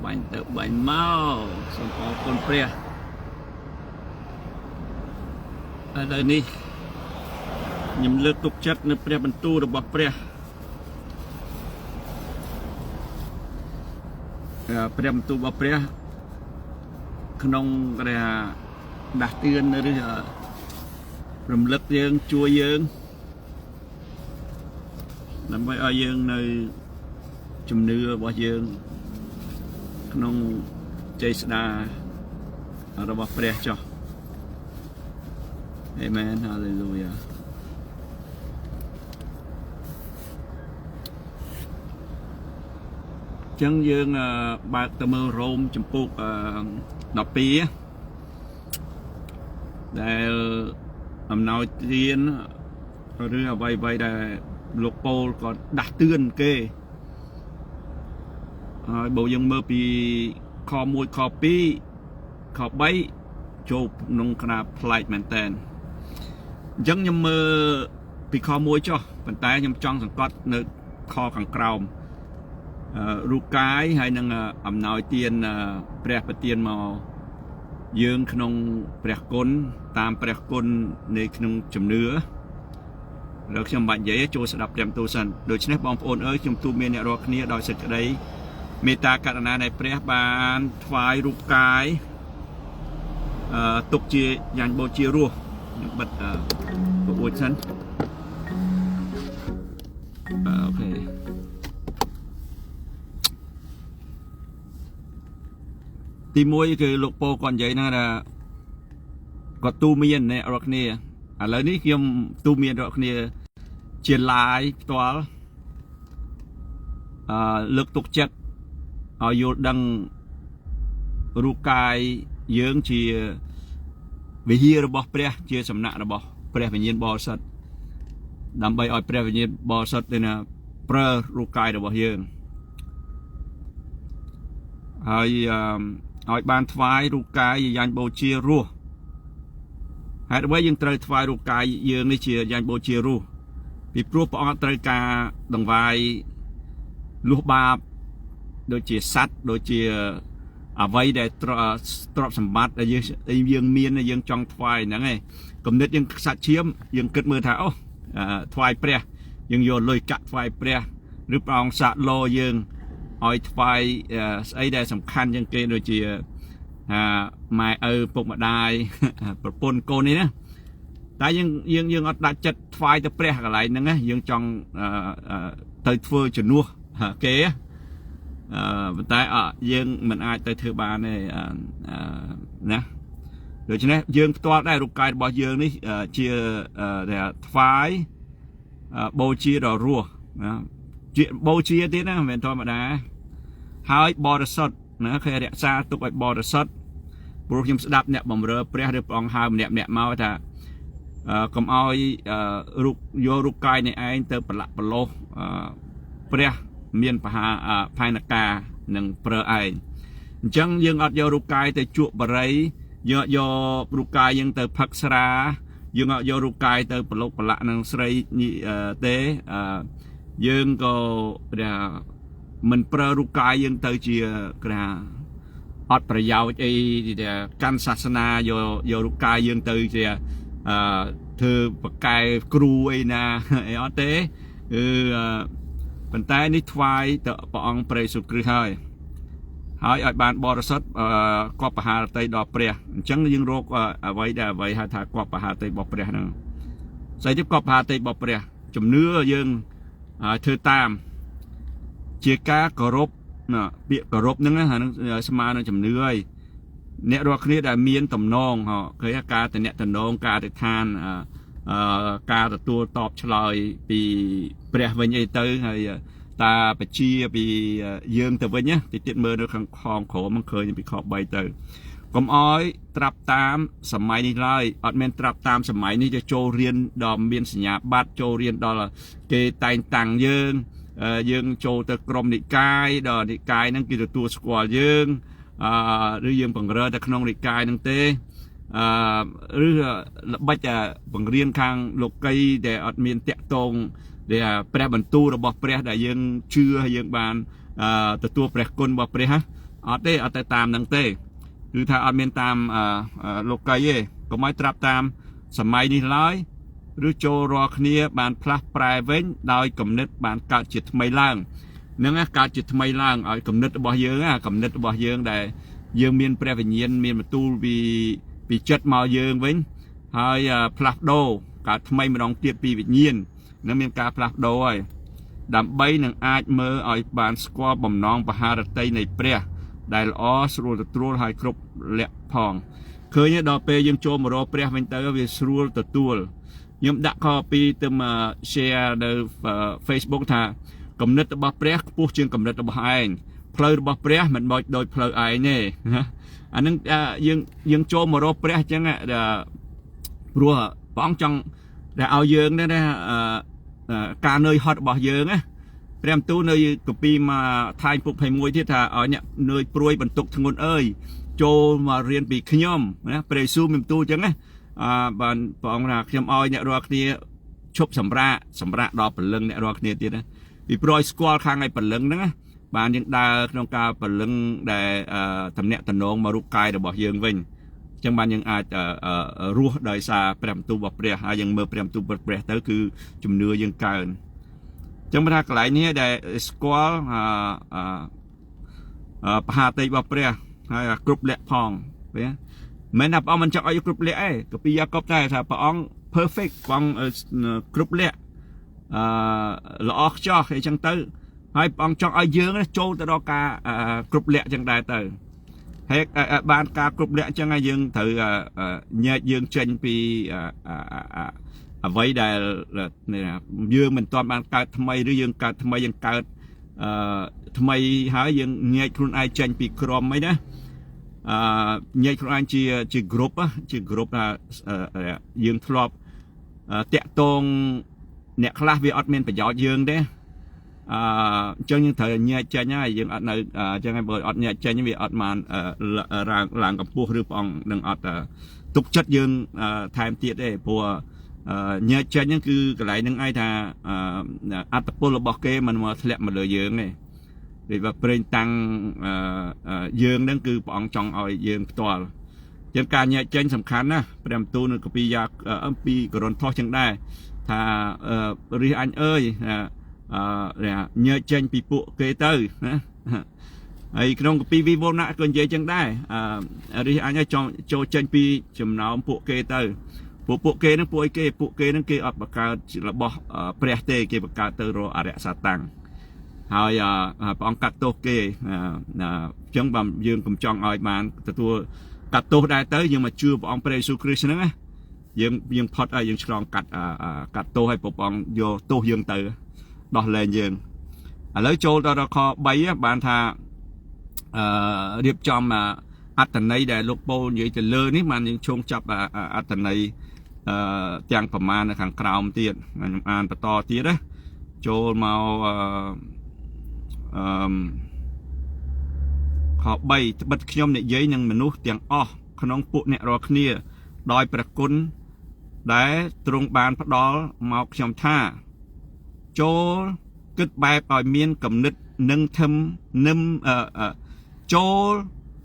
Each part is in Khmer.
bañទៅបាញ់មកសូមអរគុណព្រះឥឡូវនេះខ្ញុំលើកទុកចិត្តនៅព្រះបន្ទូលរបស់ព្រះព្រះបន្ទូលរបស់ព្រះក្នុងគេថាដាស់តឿនឬរំលឹកយើងជួយយើងដើម្បីឲ្យយើងនៅជំនឿរបស់យើងក្នុងចេស្តារបស់ព្រះចុះ Amen Hallelujah ចឹងយើងបើកទៅមើលរ៉ូមចំពុក12ដែលអំណោយទានឬអ្វីដែលលោកប៉ូលក៏ដាស់តឿនគេហើយបើយើងមើលពីខ1ខ2ខ3ចូលក្នុងគណៈផ្លែកមែនតើអញ្ចឹងខ្ញុំមើលពីខ1ចុះប៉ុន្តែខ្ញុំចង់សង្កត់នៅខខាងក្រោមរូបកាយហើយនឹងអំណោយទានព្រះប្រទានមកយើងក្នុងព្រះគុណតាមព្រះគុណនៃក្នុងជំនឿแล้วខ្ញុំបាច់និយាយចូលស្ដាប់ព្រះបន្ទូលសិនដូច្នេះបងប្អូនអើយខ្ញុំទូលមានអ្នករាល់គ្នាដោយសេចក្តីមេត្តាករុណានៃព្រះបានថ្វាយរូបកាយទុកជាយ៉ាងបូជារស់ខ្ញុំបិទពពួយសិនអូខេទី1គឺលោកពោគាត់និយាយហ្នឹងថាគាត់ទូមានអ្នករាល់គ្នាឥឡូវនេះខ្ញុំទូមានរាល់គ្នាជា live ផ្ទាល់លើកទុកចិត្តឲ្យយល់ដឹងរូបកាយយើងជាវិហាររបស់ព្រះជាសំណាក់របស់ព្រះវិញ្ញាណបរិសុទ្ធដើម្បីឲ្យព្រះវិញ្ញាណបរិសុទ្ធទៅប្រើរូបកាយរបស់យើងហើយឲ្យបានថ្វាយរូបកាយយ៉ាងបូជារស់ហេតុអ្វីយើងត្រូវថ្វាយរូបកាយយើងនេះជាយ៉ាងបូជារស់ពីព្រោះព្រះអង្គត្រូវការដង្វាយលុះបាបដូចជាសត្វដូចជាអ្វីដែលទ្រព្យសម្បត្តិដែលយើងមានយើងចង់ថ្វាយហ្នឹងឯងគំនិតយើងសាច់ឈាមយើងគិតមើលថាអូថ្វាយព្រះយើងយកលុយកាក់ថ្វាយព្រះឬព្រះអង្គសាកលោយើងឲ្យថ្វាយស្អីដែលសំខាន់ជាងគេដូចជាម៉ែឪពុកម្ដាយប្រពន្ធកូននេះណាតែយើងអត់ដាច់ចិត្តថ្វាយទៅព្រះកន្លែងហ្នឹងណាយើងចង់ទៅធ្វើជំនួសគេប៉ុន្តែយើងមិនអាចទៅធ្វើបានទេណាដូច្នេះយើងផ្ទាល់ដែររូបកាយរបស់យើងនេះជាថ្វាយបូជាដល់រស់ណាជាបូជាទៀតណាមិនមែនធម្មតាហើយបរិសុទ្ធណាគេរក្សាទុកឲ្យបរិសុទ្ធព្រោះខ្ញុំស្ដាប់អ្នកបម្រើព្រះឬព្រះអង្គហៅម្នាក់មកថាកុំឲ្យយករូបកាយនៃឯងទៅប្រឡាក់ប្រឡោសព្រះមានផែនការនឹងប្រើឯងអញ្ចឹងយើងអត់យករូបកាយទៅជក់បរិយយករូបកាយយើងទៅផឹកស្រាយើងអត់យករូបកាយទៅប្រឡូកប្រឡាក់នឹងស្រីទេយើងក៏មិនប្រើរូបកាយយើងទៅជាអត់ប្រយោជន៍អីកាន់សាសនាយករូបកាយយើងទៅជាធ្វើបកែគ្រូអីណាអីអត់ទេគឺប៉ុន្តែនេះថ្វាយទៅព្រះអង្គព្រះយេស៊ូវគ្រីស្ទហើយឲ្យបានបរិសុទ្ធគប់បហារតីដល់ព្រះអញ្ចឹងយើងរកអ្វីដែលអ្វីហៅថាគប់បហារតីរបស់ព្រះហ្នឹងស្អីទៀតគប់បហារតីរបស់ព្រះជំនឿយើងធ្វើតាមជាការគោរពពាក្យគោរពហ្នឹងហ្នឹងស្មើនឹងជំនឿហើយអ្នករាល់គ្នាដែលមានតំណងគេថាការតំណងការអធិដ្ឋានការទទួលតបឆ្លើយពីព្រះវិញអីទៅហើយតាបជាពីយើងទៅវិញណាតិចមើលនៅខាងខំក្រោមឃើញពីខ3ទៅកុំអោយត្រាប់តាមសម័យនេះឡើយអត់មានត្រាប់តាមសម័យនេះទៅចូលរៀនដល់មានសញ្ញាបត្រចូលរៀនដល់គេតែងតាំងយើងចូលទៅក្រុមនិកាយដល់និកាយហ្នឹងគេទទួលស្គាល់យើងឬយើងបង្រើតែក្នុងនិកាយហ្នឹងទេឬល្បិចបង្រៀនខាងលោកីដែលអត់មានតាក់ទងដែលព្រះបន្ទូលរបស់ព្រះដែលយើងជឿហើយយើងបានទទួលព្រះគុណរបស់ព្រះ อดเต้อดแต่ตามนังเต้คือถ้าอดเมียนตามโลกไกเย่ก็ไม่ตรับตามสมัยนี้ร้อยหรือโจรอคเนียบานพลัดปลายเว้นโดยกำเนิดบานการจิตไม่ล่างนั่นการจิตไม่ล่างเอากำเนิดบ่เยอะกำเนิดบ่เยอะได้ยังมีแปรวิญญาณมีประตูปีจัดมาเยอะเว้นให้พลัดโดการทำไมมันต้องเตียปีวิญญาณนั่นมีการพลัดโดยดำใบหนึ่งอาจเมื่อเอาบานสควอบ่มน้องปะหารตัยในเปรี้ยได้ล้อสรูตัวให้ครบเละพองเคยเนี่ยดอเปยังโจมรอเปรี้ยเป็นเตอร์วิสรูตัวยังดักคอปีเติมแชร์ในเฟซบุ๊กท่ากำเนิดบ่เปรี้ยผู้เชื่อกำเนิดบ่ไอ้เพลย์บ่เปรี้ยมันบ่โดยเพลย์ไอ้เนี่ยอันนั้นยังโจมรอเปรี้ยจังอ่ะรัวป้องจังแต่เอาเยิงได้นะการเนยฮอตบ่เยิงอ่ะเปรียมตู้เนยกับปีมาทายปุกไผ่มวยที่ท่าเอาเนี่ยเนยปลุยบรรทุกทั้งคนโจมาเรียนปีขย่อมนะเปรย์ซูมิมตู้จังอ่ะบานปองราขย่อมเอาเนี่ยรัวนี้ชบสำระดอกปลึงเนี่ยรัวนี้ทีนะปีปลุยสควอลข้างไอ้ปลึงนะบานยังได้ขนมกาปลึงได้ทำเนี่ยตนงมารุกกายเดบ่เยิงเว้นจังบานยังอาจรัวโดยซาเปรียมตู้บ่เปรี้ยยังเมื่อเปรียมตู้บ่เปรี้ยแต่คือจุ่มเนื้อยังเกินจังบรรทัดหลายนี้ได้สกอลปหาติบ่เปรี้ยกรุ๊ปเละพองเว้ยแม้นับเอามันจะอายุกรุ๊ปเละไอ้ก็ปียากบได้ถ้าปองเพอร์เฟกต์ปองกรุ๊ปเละละออกจ่อให้จังเตอร์ให้ปองจ่ออายุนะโจตรอกากรุ๊ปเละจังได้เตอร์ให้บานกากรุ๊ปเละจังไงยังถือเนี่ยยังเชนปีไว้ได้เนี่ยยืงมันตอนบางการทำไมหรือยังการทำไมยังการทำไมหายังเงียคุณไอเจนปีกรอมไหมนะเงียคุณไอจีกรุ๊ปยังทลบเตะตรงเนี่ยคลาสวีออดเมนไปยอดยืงเด้จังยังเธอเงียเจนยังยังอัดในจังไงบ่ออดเงียเจนยังวีออดมันหลังกับพวกหรือปองหนึ่งออดตุกจัดยืงไทม์เตี้ยได้พวกเนี่ยเช่นนั้นคือกระไรนึงไอ้ท่าอัตโปลบอกเกมันมาทะเลมาเลยเยืองไงหรือว่าเป็นตังเยืองนั่นคือปองจองเอาเยืองตัวจังการเนี่ยเช่นสำคัญนะประเด็นตัวนึงก็ปียากปีกรอนทอจังได้ถ้ารีอันเอ้ยเนี่ยเช่นปีปุเกเตอร์นะไอ้ขนมกับปีวิโวนะก็ยังจังได้รีอันเนี่ยโจเช่นปีจำนวนปุเกเตอร์ปุเกนั่งปุยเกปุเกนั่งเกอัดประกาศระบบเปรียเตเกประกาศเตอร์โรอาระสตังหายปองกัดโตเกจังบำยืนกำจองอ้อยมันตัวกัดโตได้เตอร์ยังมาชื่อปองเปรซูคริสนะยังพอดยังฉลองกัดโตให้ปองโยโตยังเตอร์ดอกเลยยังแล้วโจตระคอใบบานทาเรียบจอมอัตนัยได้ลูกโป่งยิ่งจะเลื่อนนี่มันยังชงจับอัตนัยแจงประมาณในขังกราวมันเตี้ยอ่านประตอเตี้ยนะโจมาขอใบบัดขยมเนี่ยยัยยังมนุษย์เตียงอ้อขนมปุเนี่ยรอขณีดอยประกุลได้ตรงบานพระดอลมาขยมท่าโจกึดแบบอ่อยเมียนกับนึกนึ่งทำนึ่งโจ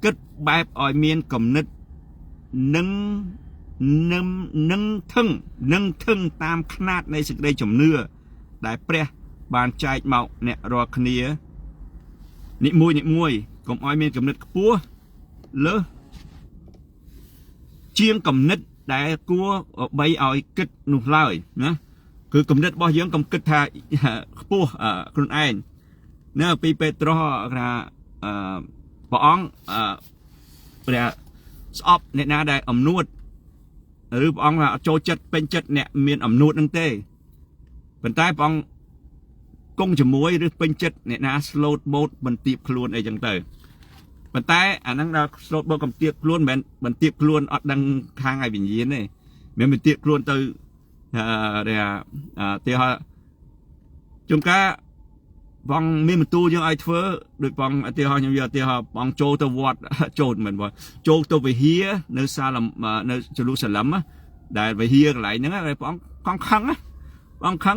กึดแบบอ่อยเมียนกับนึกนึ่งทึ่งตามขนาดในสึกได้จมเนื้อได้เปรี้ยบานใจเมาเนี่ยรอคเนียนิมวยกลมอ้อยเมียนกับนึกปัวเลอเชียงกับนึกได้กัวใบอ้อยกึดนุ่มเล่านะคือกับนึกบ่ยังกับกึดทาปัวคนไอ้เนื้อปีเปโตรนะปองเปรี้ยสอบเนี่ยน่าได้อมนวดหรือปองว่าโจจัดเป็นจัดเนี่ยมีอมนวดนั่งเต้เป็นใต้ปองกุ้งจมวยหรือเป็นจัดเนี่ยนะสโลดโบดมันตีบคลวนไอ้จังเต้เป็นใต้อันนั้นเราสโลดโบดกับตีบคลวนมันตีบคลวนอดดังทางไอ้บินยีนนี่มันตีบคลวนตัวเดี๋ยวเดี๋ยวจงกะปองมีมันตู้ยังไอ้เฟ้อโดยปองเดี๋ยวยังเยอะเดี๋ยวปองโจตัววัดโจดเหมือนว่าโจตัวไปเฮียในซาลัมในเยรูซาเล็มได้ไปเฮียอะไรนั่นอะไรปองคั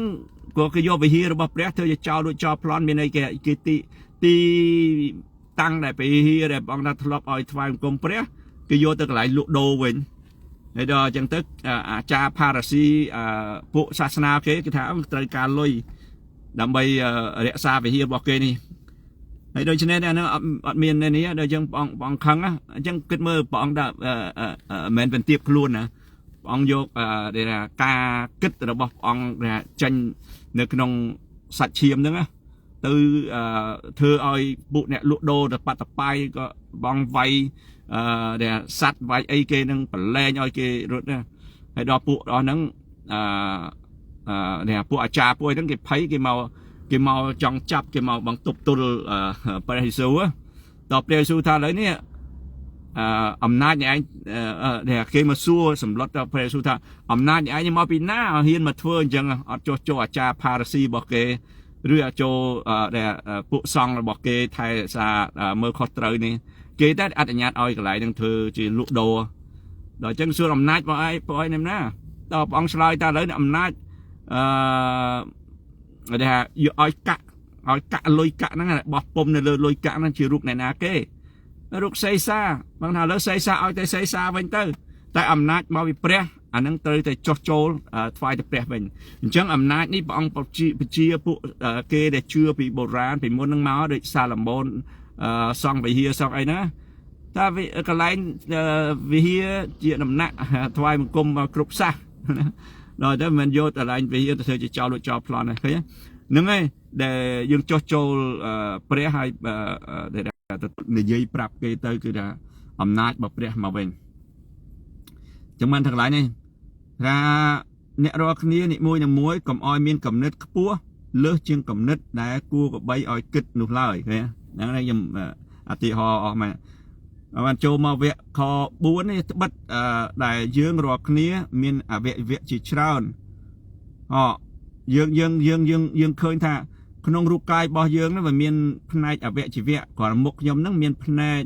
งก็คือโยไปเฮียระบบเปรี้ยเธอจะเจ้าโดยเจ้าพลอนมีในแกตี តាំងដែលពីដែលបងថាធ្លាប់ឲ្យថ្វាយបង្គំព្រះគេយកទៅកន្លែងលក់ដូរវិញហើយដល់អញ្ចឹងទៅអាចារ្យផារ៉ាស៊ីពួកសាសនាគេថាត្រូវការលុយដើម្បីរក្សាវិហាររបស់គេនេះហើយដូច្នេះអានោះអត់មាននេះដល់អញ្ចឹងបងខឹងអញ្ចឹងគិតមើលព្រះអង្គថាមិនមែនបន្ទាបខ្លួនណាព្រះអង្គយកការគិតរបស់ព្រះអង្គចេញនៅក្នុងសាច់ឈាមហ្នឹងទៅធ្វើឲ្យពួកអ្នកលក់ដូរទៅបាត់តបាយក៏បងវាយសัตว์វាយអីគេនឹងប្រឡែងឲ្យគេរត់ណាហើយដល់ពួកដល់ហ្នឹងពួកអាចារ្យពួកហ្នឹងគេភ័យគេមកចង់ចាប់គេមកបង្ទប់ទល់ព្រះយេស៊ូវដល់ព្រះយេស៊ូវថាឥឡូវនេះអំណាចនៃឯងគេមកសួរសម្លុតដល់ព្រះយេស៊ូវថាអំណាចនៃឯងមកពីណាហ៊ានមកធ្វើអញ្ចឹងអត់ចុះចូលអាចារ្យផារ៉ាស៊ីរបស់គេឬចូលពួកសង្ឃរបស់គេថែសារមើលខុសត្រូវនេះគេតែអនុញ្ញាតឲ្យកន្លែងនឹងធ្វើជាលក់ដូរដល់អញ្ចឹងសួរអំណាចរបស់ឯងព្រះឯងណាដល់ព្រះអង្គឆ្លើយថាឥឡូវអំណាចដែលយកឲ្យកាក់លុយកាក់ហ្នឹងបោះពុំនៅលើលុយកាក់ហ្នឹងជារូបអ្នកណាគេរូបសេសាបងថាឥឡូវសេសាឲ្យតែសេសាវិញទៅតែអំណាចមកពីព្រះអានឹងត្រូវតែចោះចូលថ្វាយទៅព្រះវិញអញ្ចឹងអំណាចនេះព្រះអង្គបញ្ជាពួកគេដែលជឿពីបុរាណពីមុននឹងមកដូចសាឡូមោនសង់វិហារសង់អីណាតែកន្លែងវិហារជាដំណាក់ថ្វាយបង្គំគ្រប់សាសដល់តែមិនយកកន្លែងវិហារទៅធ្វើជាចោលលួចចោលប្លន់ឃើញហ្នឹងហើយដែលយើងចោះចូលព្រះហើយនិយាយប្រាប់គេទៅគឺថាអំណាចរបស់ព្រះមកវិញចឹងមិនទាំងឡាយនេះថាអ្នករាល់គ្នានិមួយនឹងមួយកុំឲ្យមានគំនិតខ្ពស់លើសជាងគំនិតដែលគួរកបីឲ្យគិតនោះឡើយឃើញហ្នឹងហើយខ្ញុំឧទាហរណ៍អស់មកបានចូលមកវគ្គខ4នេះត្បិតដែលយើងរាល់គ្នាមានអវយវៈជាច្រើនយើងឃើញថាក្នុងរូបកាយរបស់យើងហ្នឹងវាមានផ្នែកអវយវៈគ្រាន់មុខខ្ញុំហ្នឹងមានផ្នែក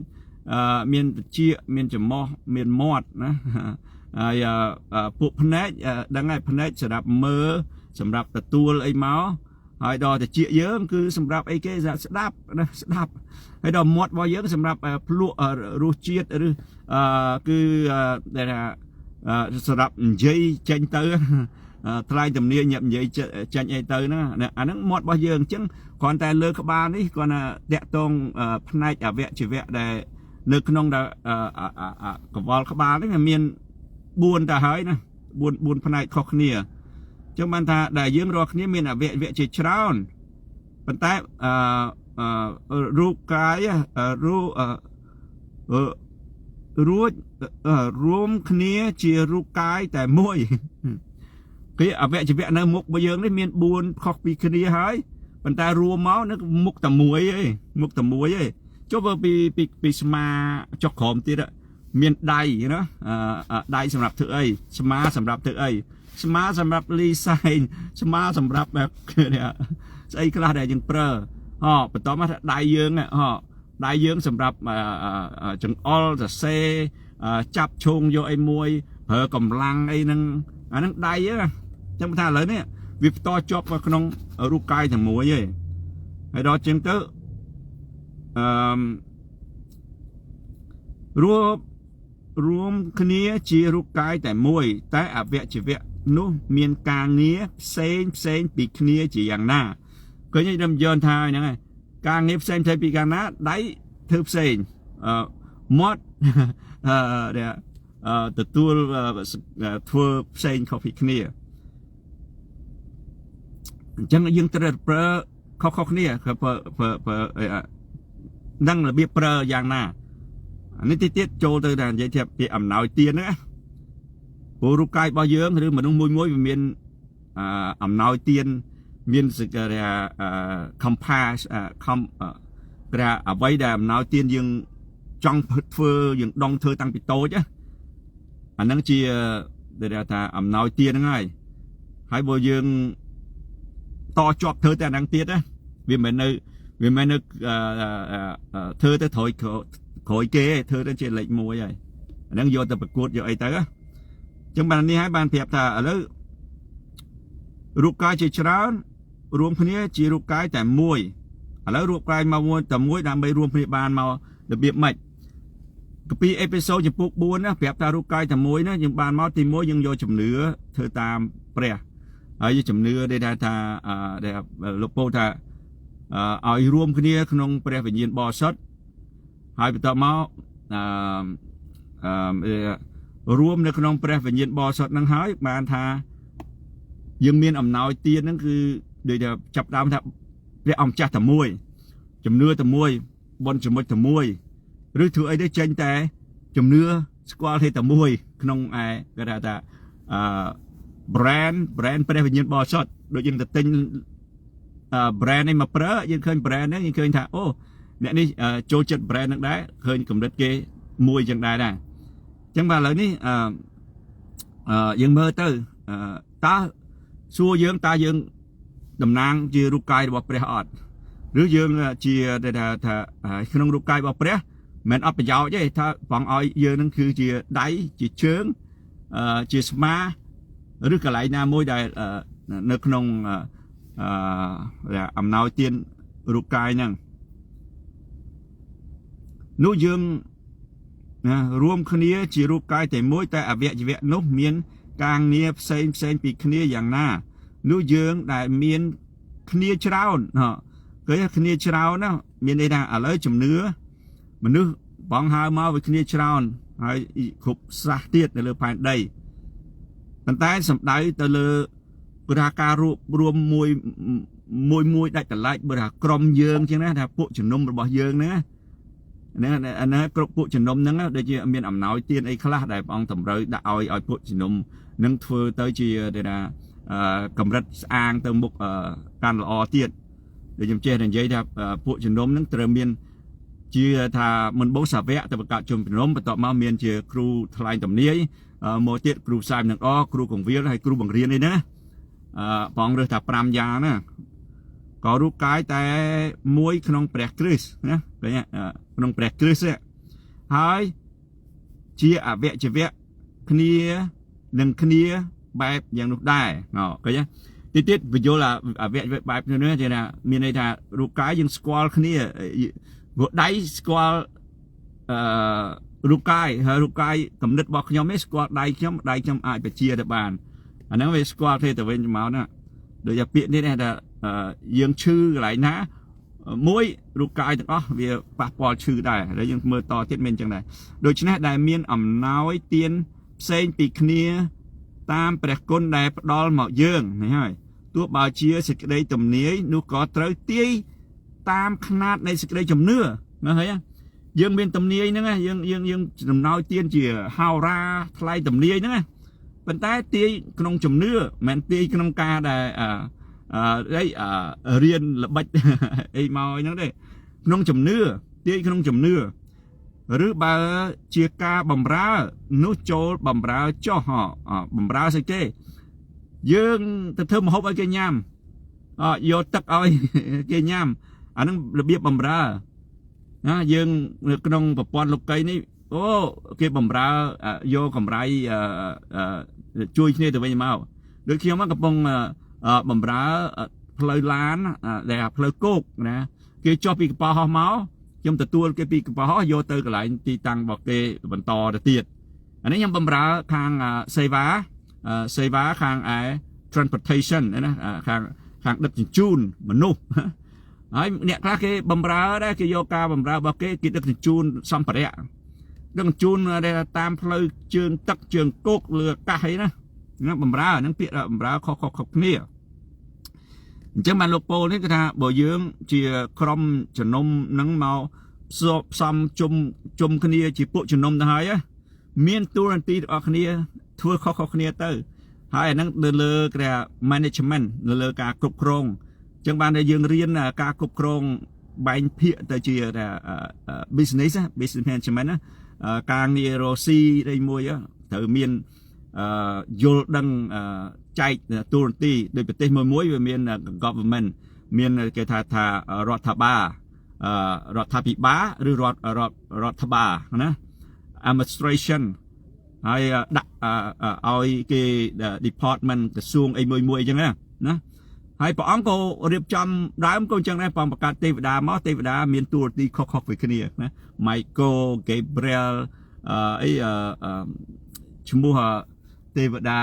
មានត្រចៀកមានច្រមុះមានមាត់ណាហើយពួកភ្នែកដឹងហើយភ្នែកសម្រាប់មើលសម្រាប់ទទួលអីមកហើយដល់ត្រចៀកយើងគឺសម្រាប់អីគេស្ដាប់ណាស្ដាប់ហើយដល់មាត់របស់យើងសម្រាប់ភ្លក់រសជាតិឬគឺដែលថាសម្រាប់និយាយចេញទៅថ្លៃទំនាញនិយាយចាញ់អីទៅហ្នឹងអាហ្នឹងមាត់របស់យើងអញ្ចឹងគ្រាន់តែលើក្បាលនេះគ្រាន់តែតាក់ទងផ្នែកអវយវៈដែលនៅក្នុងកង្វល់ក្បាលនេះមាន4ទៅហើយណា4ផ្នែកខុសគ្នាអញ្ចឹងបានថាដែលយើងរាល់គ្នាមានអវយវៈជាច្រើនប៉ុន្តែរូបកាយរួមគ្នាជារូបកាយតែមួយគេអវយវៈនៅមុខរបស់យើងនេះមាន4ខុសពីគ្នាហើយប៉ុន្តែរួមមកនៅមុខតែមួយឯងមុខតែមួយឯងចុះបើពីស្មាចុះក្រោមទៀតមានដៃណាដៃសម្រាប់ធ្វើអីស្មាសម្រាប់ធ្វើអីស្មាសម្រាប់លីសែងស្មាសម្រាប់ស្អីខ្លះដែលយើងប្រើបន្តមកថាដៃយើងសម្រាប់ចង្អុលសរសេរចាប់ឈោងយកអីមួយប្រើកម្លាំងអីហ្នឹងអាហ្នឹងដៃហ្នឹងចឹងថាឥឡូវនេះវាបន្តជាប់ក្នុងរូបកាយតែមួយឯងហើយដល់ចឹងទៅរួមគ្នាជារូបកាយតែមួយតែអវយវៈនោះមានការងារផ្សេងពីគ្នាជាយ៉ាងណាឃើញខ្ញុំយល់ថាហ្នឹងហើយការងារផ្សេងពីកាលណាដៃធ្វើផ្សេងមាត់ទទួលធ្វើផ្សេងខុសពីគ្នាអញ្ចឹងយើងត្រូវប្រើខុសគ្នាដឹងរបៀបប្រើយ៉ាងណាអានេះទៀតចូលទៅតែនិយាយថាពីអំណោយទានណាព្រោះរូបកាយរបស់យើងឬមនុស្សមួយវាមានអំណោយទានមានសេចក្ដីcompass ព្រះអ្វីដែលអំណោយទានយើងចង់ធ្វើយើងដងធ្វើតាំងពីតូចអាហ្នឹងជាដែលថាអំណោយទានហ្នឹងហើយបើយើងតជាប់ធ្វើតែអាហ្នឹងទៀតវាមិននៅធ្វើទៅក្រោយគេធ្វើទៅជាលេខ1ហើយអាហ្នឹងយកទៅប្រកួតយកអីទៅអញ្ចឹងបាននេះហើយបានប្រាប់ថាឥឡូវរូបកាយជាច្រើនរួមគ្នាជារូបកាយតែមួយ ឥឡូវរូបកាយមកមួយតែមួយដើម្បីរួមគ្នាបានមករបៀបម៉េចកាពីអេពីសូតចំពោះ4ណាប្រាប់ថារូបកាយតែមួយណាយើងបានមកទី1យើងយកជំនឿធ្វើតាមព្រះហើយជំនឿដែលថាដែលលោកពោលថាឲ្យរួមគ្នាក្នុងព្រះវិញ្ញាណបរិសុទ្ធហើយបន្ទាប់មករួមនៅក្នុងព្រះវិញ្ញាណបរិសុទ្ធនឹងហើយបានថាយើងមានអំណោយទានហ្នឹងគឺដូចថាចាប់ដើមថាព្រះអង្គចាស់តែមួយជំនឿតែមួយបនចំណុចតែមួយឬធ្វើអីទៅចេញតែជំនឿស្គាល់ទេតែមួយក្នុងឯគេថា brand ព្រះវិញ្ញាណបរិសុទ្ធដូចយើងទៅទិញbrand នេះមកប្រើយើងឃើញ brand ហ្នឹងយើងឃើញថាអូអ្នកនេះចូលចិត្ត brand ហ្នឹងដែរឃើញកម្រិតគេមួយចឹងដែរអញ្ចឹងបាទឥឡូវនេះយើងមើលទៅតើសួរយើងតើយើងតំណាងជារូបកាយរបស់ព្រះអត់ឬយើងជាថាក្នុងរូបកាយរបស់ព្រះមិនអត់ប្រយោជន៍ទេថាបងឲ្យយើងនឹងគឺជាដៃជាជើងជាស្មាឬកន្លែងណាមួយដែលនៅក្នុងអំណោយទានរូបកាយហ្នឹងនោះយើងរួមគ្នាជារូបកាយតែមួយតែអវយវៈនោះមានការងារផ្សេងពីគ្នាយ៉ាងណានោះយើងដែលមានគ្នាច្រើនគេគ្នាច្រើនណាមានន័យថាឥឡូវជំនឿមនុស្សបងហើមកvớiគ្នាច្រើនហើយគ្រប់សាសទៀតនៅលើផែនដីប៉ុន្តែសំដៅទៅលើព្រោះការរួមមួយដាច់ដライបើថាក្រុមយើងចឹងណាថាពួកជំនុំរបស់យើងណាគ្រប់ពួកជំនុំហ្នឹងដូចជាមានអំណោយទានអីខ្លះដែលព្រះអង្គតម្រូវដាក់ឲ្យពួកជំនុំនឹងធ្វើទៅជាថាកម្រិតស្អាងទៅមុខកាន់ល្អទៀតដូចខ្ញុំចេះតែនិយាយថាពួកជំនុំហ្នឹងត្រូវមានជាថាមិនបោសាវៈទៅបង្កើតជំនុំបន្ទាប់មកមានជាគ្រូថ្លែងទំនាយមកទៀតគ្រូផ្សាយនឹងគ្រូកងវិលហើយគ្រូបង្រៀននេះណាបងរើសថា5យ៉ាងណាក៏រូបកាយតែមួយក្នុងព្រះគ្រីស្ទណាឃើញក្នុងព្រះគ្រីស្ទហើយជាអវយវៈគ្នានឹងគ្នាបែបយ៉ាងនោះដែរឃើញទេទៀតបញ្យល់អវយវៈបែបនេះជាថាមានន័យថារូបកាយយើងស្គាល់គ្នាព្រោះដៃស្គាល់រូបកាយហើយរូបកាយកំណត់របស់ខ្ញុំនេះស្គាល់ដៃខ្ញុំអាចបជាទៅបានអាហ្នឹងវាស្គាល់ទេទៅវិញមកណាដូចជាពាក្យនេះថាយើងឈឺកន្លែងណាមួយរូបកាយទាំងអស់វាប៉ះពាល់ឈឺដែរហើយយើងមើលតទៀតមានអញ្ចឹងដែរដូច្នេះដែលមានអំណោយទានផ្សេងពីគ្នាតាមព្រះគុណដែលផ្ដល់មកយើងនេះហើយទោះបើជាសេចក្តីទំនាយនោះក៏ត្រូវទាយតាមຂະຫນាតនៃសេចក្តីជំនឿណាហើយយើងមានទំនាយហ្នឹងយើងដំណោយទានជាហោរាថ្លៃទំនាយហ្នឹងប៉ុន្តែទាយក្នុងជំនឿមិនទាយក្នុងការដែលរៀនល្បិចអីមកហ្នឹងទេក្នុងជំនឿទាយក្នុងជំនឿឬបើជាការបំរើនោះចូលបំរើចុះបំរើស្អីគេយើងទៅធ្វើម្ហូបឲ្យគេញ៉ាំយកទឹកឲ្យគេញ៉ាំអាហ្នឹងរបៀបបំរើណាយើងនៅក្នុងប្រព័ន្ធលោកីនេះគេបំរើយកកម្រៃជួយគ្នាទៅវិញមកដូចខ្ញុំកំពុងបំរើផ្លូវឡានដែលផ្លូវគោកណាគេចុះពីកប៉ាល់ហោះមកខ្ញុំទទួលគេពីកប៉ាល់ហោះយកទៅកន្លែងទីតាំងរបស់គេបន្តទៅទៀតអានេះខ្ញុំបំរើខាងសេវាខាងឯ transportation ណាខាងដឹកជញ្ជូនមនុស្សហើយអ្នកខ្លះគេបំរើដែរគេយកការបំរើរបស់គេដឹកជញ្ជូនសម្ភារៈដឹកជញ្ជូនតាមផ្លូវជើងទឹកជើងគោកលើអាកាសអីណាបំរើហ្នឹងពាក្យបំរើខុសគ្នាអញ្ចឹងបានលោកប៉ូលនេះគឺថាបើយើងជាក្រុមជំនុំហ្នឹងមកផ្សំជុំគ្នាជាពួកជំនុំទៅហើយមានតួនាទីរបស់គ្នាធ្វើខុសគ្នាទៅហើយអាហ្នឹងទៅលើគេថា management នៅលើការគ្រប់គ្រងអញ្ចឹងបានតែយើងរៀនការគ្រប់គ្រងបែងភាគទៅជាថា business management ការងាររកស៊ីអីមួយត្រូវមានយល់ដឹងចែកតួនាទីដោយប្រទេសមួយវាមាន government មានគេថារដ្ឋាភិបាលឬរដ្ឋបាលណា administration ហើយដាក់ឲ្យគេ department ក្រសួងអីមួយអញ្ចឹងណា ហើយព្រះអង្គក៏រៀបចំដើមក៏អញ្ចឹងដែរព្រះអង្គបង្កើតទេវតាមកទេវតាមានតួនាទីខុសៗពីគ្នាណា Michael Gabriel ឈ្មោះទេវតា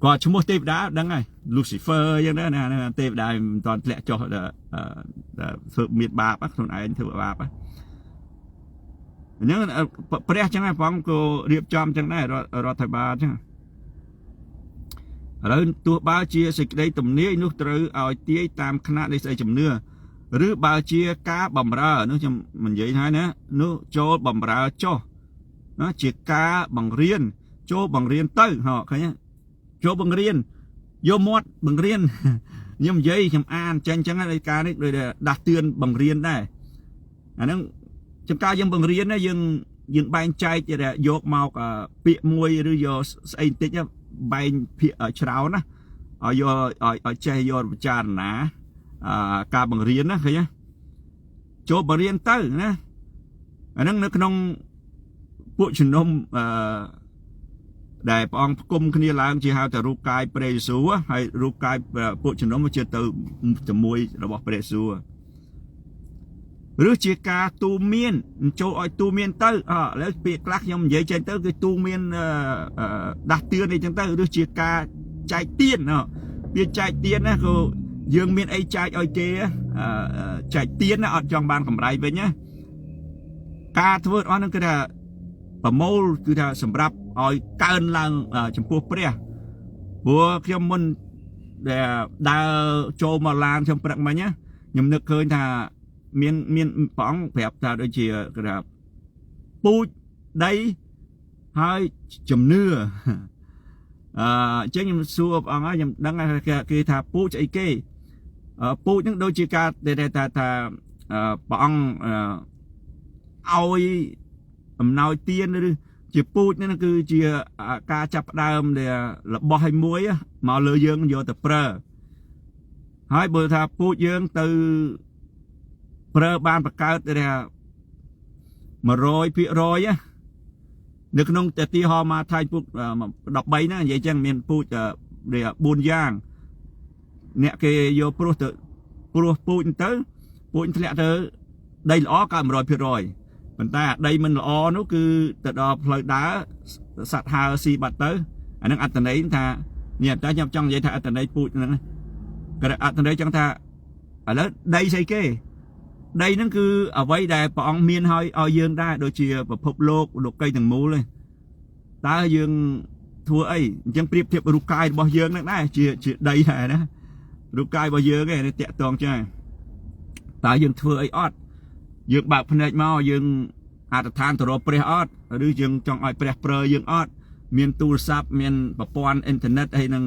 ក៏ឈ្មោះទេវតាដឹងហើយ Lucifer អញ្ចឹងណាទេវតាមិនតាន់ធ្លាក់ចុះធ្វើមានបាបខ្លួនឯងធ្វើបាបអញ្ចឹងព្រះអញ្ចឹងព្រះអង្គក៏រៀបចំអញ្ចឹងដែររដ្ឋាភិបាលអញ្ចឹងឥឡូវទោះបើជាសេចក្តីទំនាយនោះត្រូវឲ្យទាយតាមគណៈនៃស្អីជំនឿឬបើជាការបម្រើនោះខ្ញុំនិយាយហើយណានោះចូលបម្រើចុះណាជាការបង្រៀនចូលបង្រៀនទៅហ៎ឃើញចូលបង្រៀនយកមាត់បង្រៀនខ្ញុំនិយាយខ្ញុំអានចេញអញ្ចឹងហើយការនេះដូចដាស់តឿនបង្រៀនដែរអាហ្នឹងចំការយើងបង្រៀនណាយើងបែងចែកយកមកពាក្យមួយឬយកស្អីបន្តិចបែងភាគច្រើនណាឲ្យយកឲ្យចេះយកពិចារណាការបង្រៀនណាឃើញចូលបង្រៀនទៅណាអាហ្នឹងនៅក្នុងពួកជំនុំដែលព្រះអង្គផ្គុំគ្នាឡើងជាហៅថារូបកាយព្រះយេស៊ូវហើយរូបកាយពួកជំនុំជាទៅជាមួយរបស់ព្រះយេស៊ូវឬជាការទូមានចូលឲ្យទូមានទៅឥឡូវពាក្យខ្លះខ្ញុំនិយាយចេញទៅគឺទូមានដាស់តឿនអីចឹងទៅឬជាការចែកទានពាក្យចែកទានណាក៏យើងមានអីចែកឲ្យគេចែកទានណាអត់ចង់បានកម្រៃវិញណាការធ្វើអស់ហ្នឹងគឺថាប្រមូលគឺថាសម្រាប់ឲ្យកើនឡើងចំពោះព្រះព្រោះខ្ញុំមុនដែលដើរចូលមកឡានខ្ញុំព្រឹកមិញណាខ្ញុំនឹកឃើញថាមានព្រះអង្គប្រាប់ថាដូចជាគេថាពូជដីហើយជំនឿអញ្ចឹងខ្ញុំសួរព្រះអង្គហើយខ្ញុំដឹងគេថាពូជអីគេពូជហ្នឹងដូចជាការថាព្រះអង្គឲ្យអំណោយទានឬជាពូជហ្នឹងគឺជាការចាប់ផ្ដើមដែលរបស់ឲ្យមួយមកលើយើងយកទៅប្រើហើយបើថាពូជយើងទៅប្រើបានបង្កើតថា 100% នៅក្នុងទីហោមកថៃពូជ13ណានិយាយចឹងមានពូជ4យ៉ាងអ្នកគេយកព្រោះពូជទៅពូជធ្លាក់ទៅដីល្អក៏ 100% ប៉ុន្តែដីមិនល្អនោះគឺទៅដល់ផ្លូវដើរសត្វហើរស៊ីបាត់ទៅអានឹងអត្តន័យថានេះតែខ្ញុំចង់និយាយថាអត្តន័យពូជហ្នឹងក៏អត្តន័យចឹងថាឥឡូវដីស្អីគេដីហ្នឹងគឺអ្វីដែលព្រះអង្គមានឲ្យយើងដែរដូចជាពិភពលោកីទាំងមូលតើយើងធ្វើអីអញ្ចឹងប្រៀបធៀបរូបកាយរបស់យើងហ្នឹងដែរជាដីដែរណារូបកាយរបស់យើងឯងតាក់ទងចឹងតើយើងធ្វើអីអត់យើងបើកភ្នែកមកយើងអធិដ្ឋានទៅរកព្រះអត់ឬយើងចង់ឲ្យព្រះប្រើយើងអត់មានទូរស័ព្ទមានប្រព័ន្ធអ៊ីនធឺណិតហើយនឹង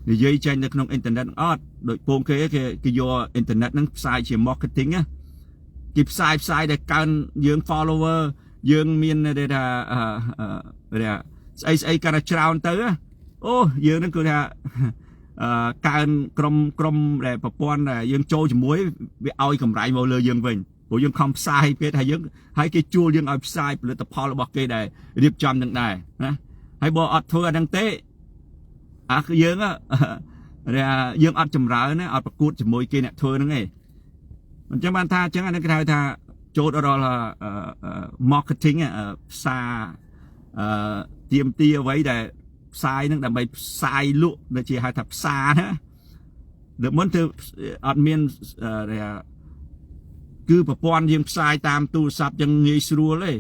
និយាយចេញនៅក្នុងអ៊ីនធឺណិតអត់ដូចពងគេយកអ៊ីនធឺណិតហ្នឹងផ្សាយជា marketing ណាគេផ្សាយដែលកើនយើង follower យើងមានថាស្អីកាន់តែច្រើនទៅអូយើងហ្នឹងគឺថាកើនក្រុមដែលប្រព័ន្ធដែលយើងចូលជាមួយវាឲ្យកម្រៃមកលើយើងវិញព្រោះយើងខំផ្សាយពេកថាយើងហើយគេជួលយើងឲ្យផ្សាយផលិតផលរបស់គេដែលរៀបចំនឹងដែរណាហើយបើអត់ធ្វើអាហ្នឹងទេគឺយើងអត់ចម្រើនណាអត់ប្រកួតជាមួយគេអ្នកធ្វើហ្នឹងឯងអញ្ចឹងបានថាអញ្ចឹងអានេះគេហៅថាចូលដល់ marketing ផ្សារទៀមទីអ្វីដែលផ្សាយហ្នឹងដើម្បីផ្សាយលក់ដូចជាហៅថាផ្សារណាដូចមុនទៅអត់មានគឺប្រព័ន្ធយើងផ្សាយតាមទូរស័ព្ទយ៉ាងងាយស្រួលទេ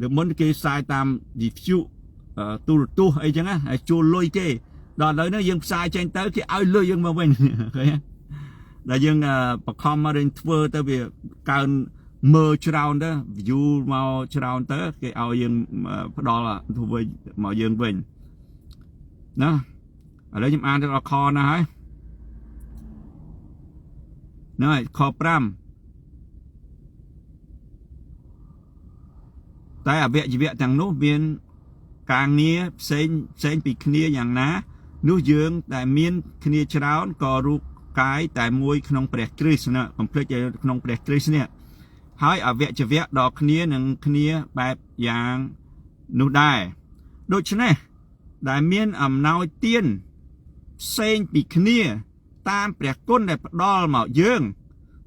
ដូចមុនគេផ្សាយតាម វិទ្យុទូរទស្សន៍អីចឹងណាហើយជួលលុយគេដល់ឥឡូវនេះយើងផ្សាយចេញទៅគេឲ្យលុយយើងមកវិញឃើញដល់យើងបខំមករៀនធ្វើទៅវាកើនមើលច្រើនទៅ view មកច្រើនទៅគេឲ្យយើងផ្ដល់ធ្វើមកយើងវិញណាឥឡូវខ្ញុំអានទៅដល់ខណាហើយណ៎ខ5តែអវយវៈទាំងនោះមានការងារផ្សេងពីគ្នាយ៉ាងណានោះយើងដែលមានគ្នាច្រើនក៏រូបកាយតែមួយក្នុងព្រះគ្រីស្ទណាកុំភ្លេចក្នុងព្រះគ្រីស្ទនេះហើយអវយវៈដល់គ្នានឹងគ្នាបែបយ៉ាងនោះដែរដូច្នេះដែលមានអំណោយទានផ្សេងពីគ្នា តាមព្រះគុណដែលផ្ដល់មកយើង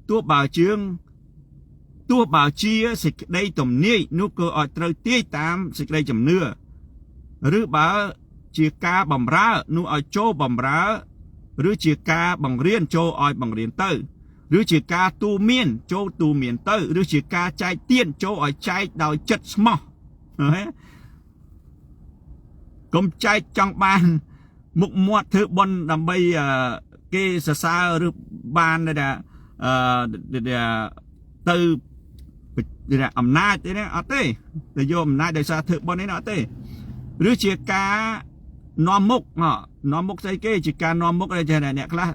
ទោះបើជាសេចក្តីទំនាយនោះក៏ឲ្យត្រូវទាយតាមសេចក្តីជំនឿឬបើជាការបំរើនោះឲ្យចូលបំរើឬជាការបង្រៀនចូលឲ្យបង្រៀនទៅឬជាការទូមានចូលទូមានទៅឬជាការចែកទានចូលឲ្យចែកដោយចិត្តស្មោះកុំចែកចង់បានមុខមាត់ធ្វើបុណ្យដើម្បីគេសរសើរឬបានទៅអំណាចទេណាអត់ទេទៅយកអំណាចដោយសារធ្វើបុណ្យនេះអត់ទេឬជាការនាំមុខស្អីគេជាការនាំមុខដែលអ្នកខ្លះ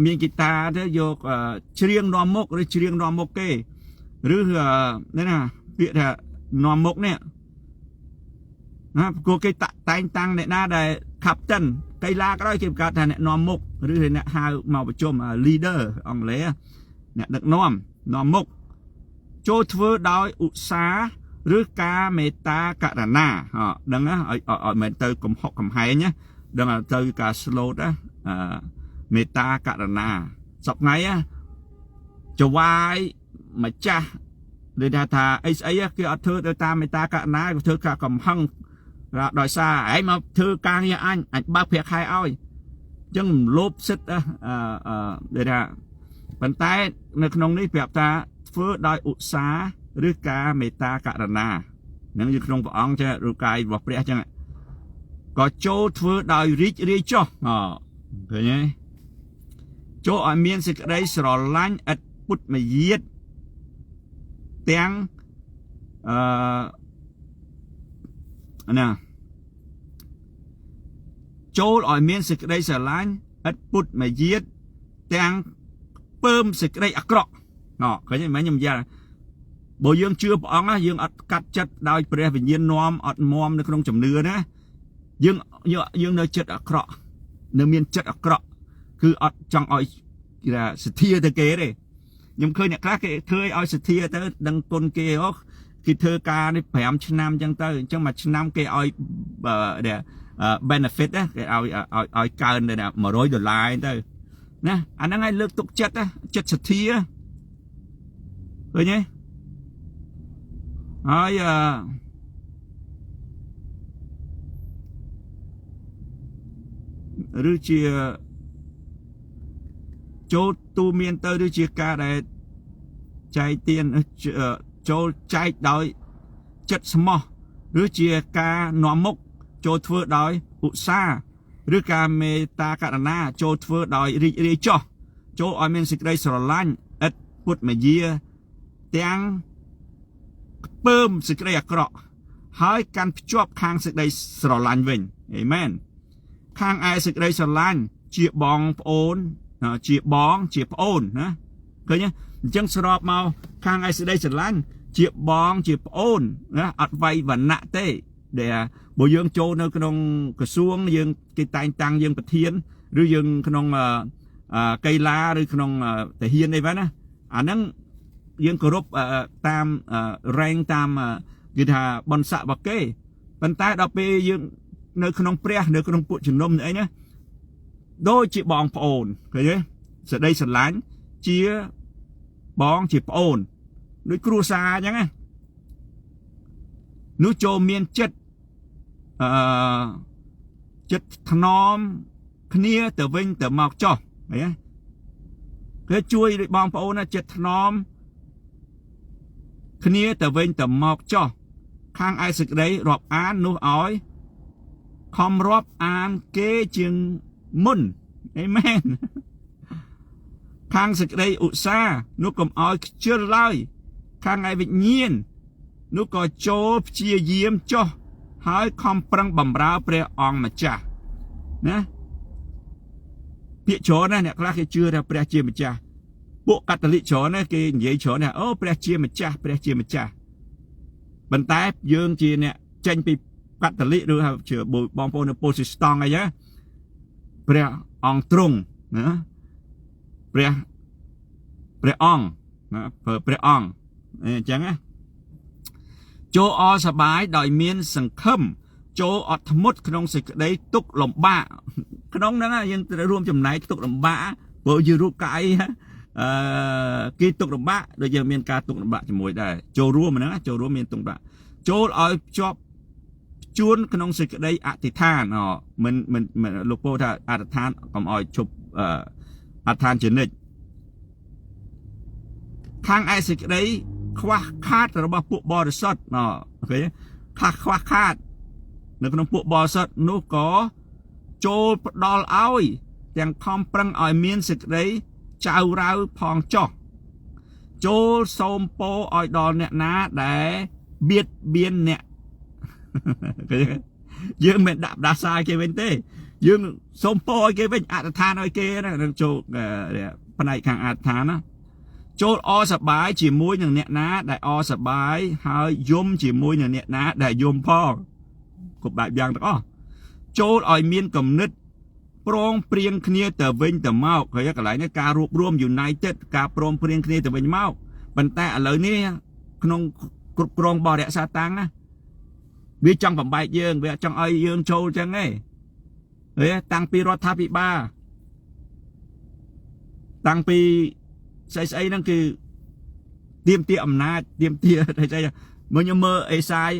មានហ្គីតាទៅយកច្រៀងនាំមុខឬច្រៀងនាំមុខគេឬនេះណាពាក្យថានាំមុខនេះណាព្រោះគេតែងតាំងអ្នកណាដែល captain កីឡាក៏ដោយគេបង្កើតថាអ្នកនាំមុខឬអ្នកហៅមកប្រជុំ leader អង់គ្លេសអ្នកដឹកនាំមុខចូលធ្វើដោយឧស្សាហ៍ឬការមេត្តាករុណាដឹងណាឲ្យមិនទៅកំហុកកំហែងណាដឹងទៅការ slow ណាមេត្តាករុណាសពថ្ងៃចវាយម្ចាស់ដូចថាអីស្អីគេអត់ធ្វើទៅតាមមេត្តាករុណាគេធ្វើការកំហឹងដោយសារឯងមកធ្វើការងារអញបើកប្រាក់ខែឲ្យអញ្ចឹងលោភសិទ្ធិដូចថាប៉ុន្តែនៅក្នុងនេះប្រាប់ថាធ្វើដោយឧស្សាហ៍ឬការមេត្តាករុណានឹងនៅក្នុងព្រះអង្គចេះរូបកាយរបស់ព្រះអញ្ចឹងក៏ចូលធ្វើដោយរីករាយចុះឃើញទេចូលឲ្យមានសេចក្តីស្រឡាញ់ឥតពុតមយាទទាំងណាចូលឲ្យមានសេចក្តីស្រឡាញ់ឥតពុតមយាទទាំងពើមសេចក្តីអាក្រក់ឃើញទេមិនខ្ញុំនិយាយបើយើងជឿព្រះអង្គយើងអត់កាត់ចិត្តដោយព្រះវិញ្ញាណនាំអត់មមនៅក្នុងជំនឿណាយើងនៅចិត្តអាក្រក់នៅមានចិត្តអាក្រក់គឺអត់ចង់ឲ្យគេថាសទ្ធាទៅគេទេខ្ញុំឃើញអ្នកខ្លះគេធ្វើឲ្យសទ្ធាទៅដឹងគុណគេគេធ្វើការនេះ5ឆ្នាំអញ្ចឹងទៅអញ្ចឹងមួយឆ្នាំគេឲ្យbenefit គេឲ្យកើនទៅ$100ទៅណាអាហ្នឹងឲ្យលើកទុកចិត្តចិត្តសទ្ធាឃើញទេហើយឬជាចូលទូមានទៅឬជាការដែលចែកទានចូលចែកដោយចិត្តស្មោះឬជាការនាំមុខចូលធ្វើដោយឧស្សាហ៍ឬការមេត្តាករុណាចូលធ្វើដោយរីករាយចុះចូលឲ្យមានសេចក្តីស្រឡាញ់ឥតពុតមយាទាំងពើមសេចក្តីអាក្រក់ហើយកាន់ភ្ជាប់ខាងសេចក្តីស្រឡាញ់វិញអេមែនខាងឯសេចក្តីស្រឡាញ់ជាបងប្អូនជាបងជាប្អូនណាឃើញទេអញ្ចឹងស្របមកខាងឯសេចក្តីស្រឡាញ់ជាបងជាប្អូនណាអត់វ័យវណ្ណៈទេដែលបើយើងចូលនៅក្នុងក្រសួងយើងគេតែងតាំងយើងប្រធានឬយើងក្នុងកីឡាឬក្នុងទាហានអីហ្នឹងណាអាហ្នឹងយើងគោរពតាម rank តាមគេថាបនស័ករបស់គេប៉ុន្តែដល់ពេលយើងនៅក្នុងព្រះនៅក្នុងពួកជំនុំអីណាដូចជាបងប្អូនឃើញទេសេចក្តីស្រឡាញ់ជាបងជាប្អូនដូចគ្រួសារអញ្ចឹងណានោះចូលមានចិត្តចិត្តថ្នមគ្នាទៅវិញទៅមកចុះឃើញទេគេជួយបងប្អូនណាចិត្តថ្នមគ្នាទៅវិញទៅមកចុះខាងឯសេចក្តីរាប់អាននោះឲ្យខំរាប់អានគេជាងមុនអេមែនខាងសេចក្តីឧស្សាហ៍នោះកុំឲ្យខ្ជិលឡើយខាងឯវិញ្ញាណនោះក៏ចូលព្យាយាមចុះហើយខំប្រឹងបម្រើព្រះអង្គម្ចាស់ណាពាក្យច្រើនណាអ្នកខ្លះគេជឿថាព្រះជាម្ចាស់ពួកកាតូលិកច្រើនណាគេនិយាយច្រើនណាអូព្រះជាម្ចាស់ព្រះជាម្ចាស់ប៉ុន្តែយើងជាអ្នកចេញពីកាតូលិកឬហៅជាបងប្អូននៅប៉ូស៊ីស្តង់អីណាព្រះអង្គទ្រង់ណាព្រះអង្គណាព្រះអង្គអញ្ចឹងណាចូលអសប្បាយដោយមានសង្ឃឹម ចូលអត់ធ្មត់ក្នុងសេចក្តីទុកលំបាកក្នុងហ្នឹងយើងត្រូវរួមចំណែកទុកលំបាកព្រោះយើងរូបកាយគេទុកលំបាកដូចយើងមានការទុកលំបាកជាមួយដែរចូលរួមហ្នឹងចូលរួមមានទុកលំបាកចូលឲ្យជាប់ជួនក្នុងសេចក្តីអធិដ្ឋានមិនលោកពោលថាអធិដ្ឋានកុំឲ្យឈប់អធិដ្ឋានជានិច្ចខាងឯសេចក្តីខ្វះខាតរបស់ពួកបរិសុទ្ធអូខេខ្វះខាតនៅក្នុងពួកបរិសុទ្ធនោះក៏ចូលផ្ដល់ឲ្យទាំងខំប្រឹងឲ្យមានសេចក្តីចៅរៅផងចុះចូលសូមពរឲ្យដល់អ្នកណាដែលបៀតបៀនអ្នកយើងមិនដាក់ផ្ដាសាយគេវិញទេយើងសូមពរឲ្យគេវិញអធិដ្ឋានឲ្យគេណានឹងចូលផ្នែកខាងអធិដ្ឋានណាចូលអសប្បាយជាមួយនឹងអ្នកណាដែលអសប្បាយហើយយំជាមួយនឹងអ្នកណាដែលយំផងគ្រប់បែបយ៉ាងទាំងអស់ចូលឲ្យមានគំនិតព្រមព្រៀងគ្នាទៅវិញទៅមកហើយកន្លែងនេះការរួបរวม United ការព្រមព្រៀងគ្នាទៅវិញមកប៉ុន្តែឥឡូវនេះក្នុងគ្រប់គ្រងបរិយាសាតាំងណាវាចង់បំបែកយើងវាចង់ឲ្យយើងចូលចឹងឯងហើយតាំងពីរដ្ឋាភិបាលតាំងពីស្អីហ្នឹងគឺទៀមទាអំណាចទៀមទាតែស្អីមកខ្ញុំមើលអេសាយ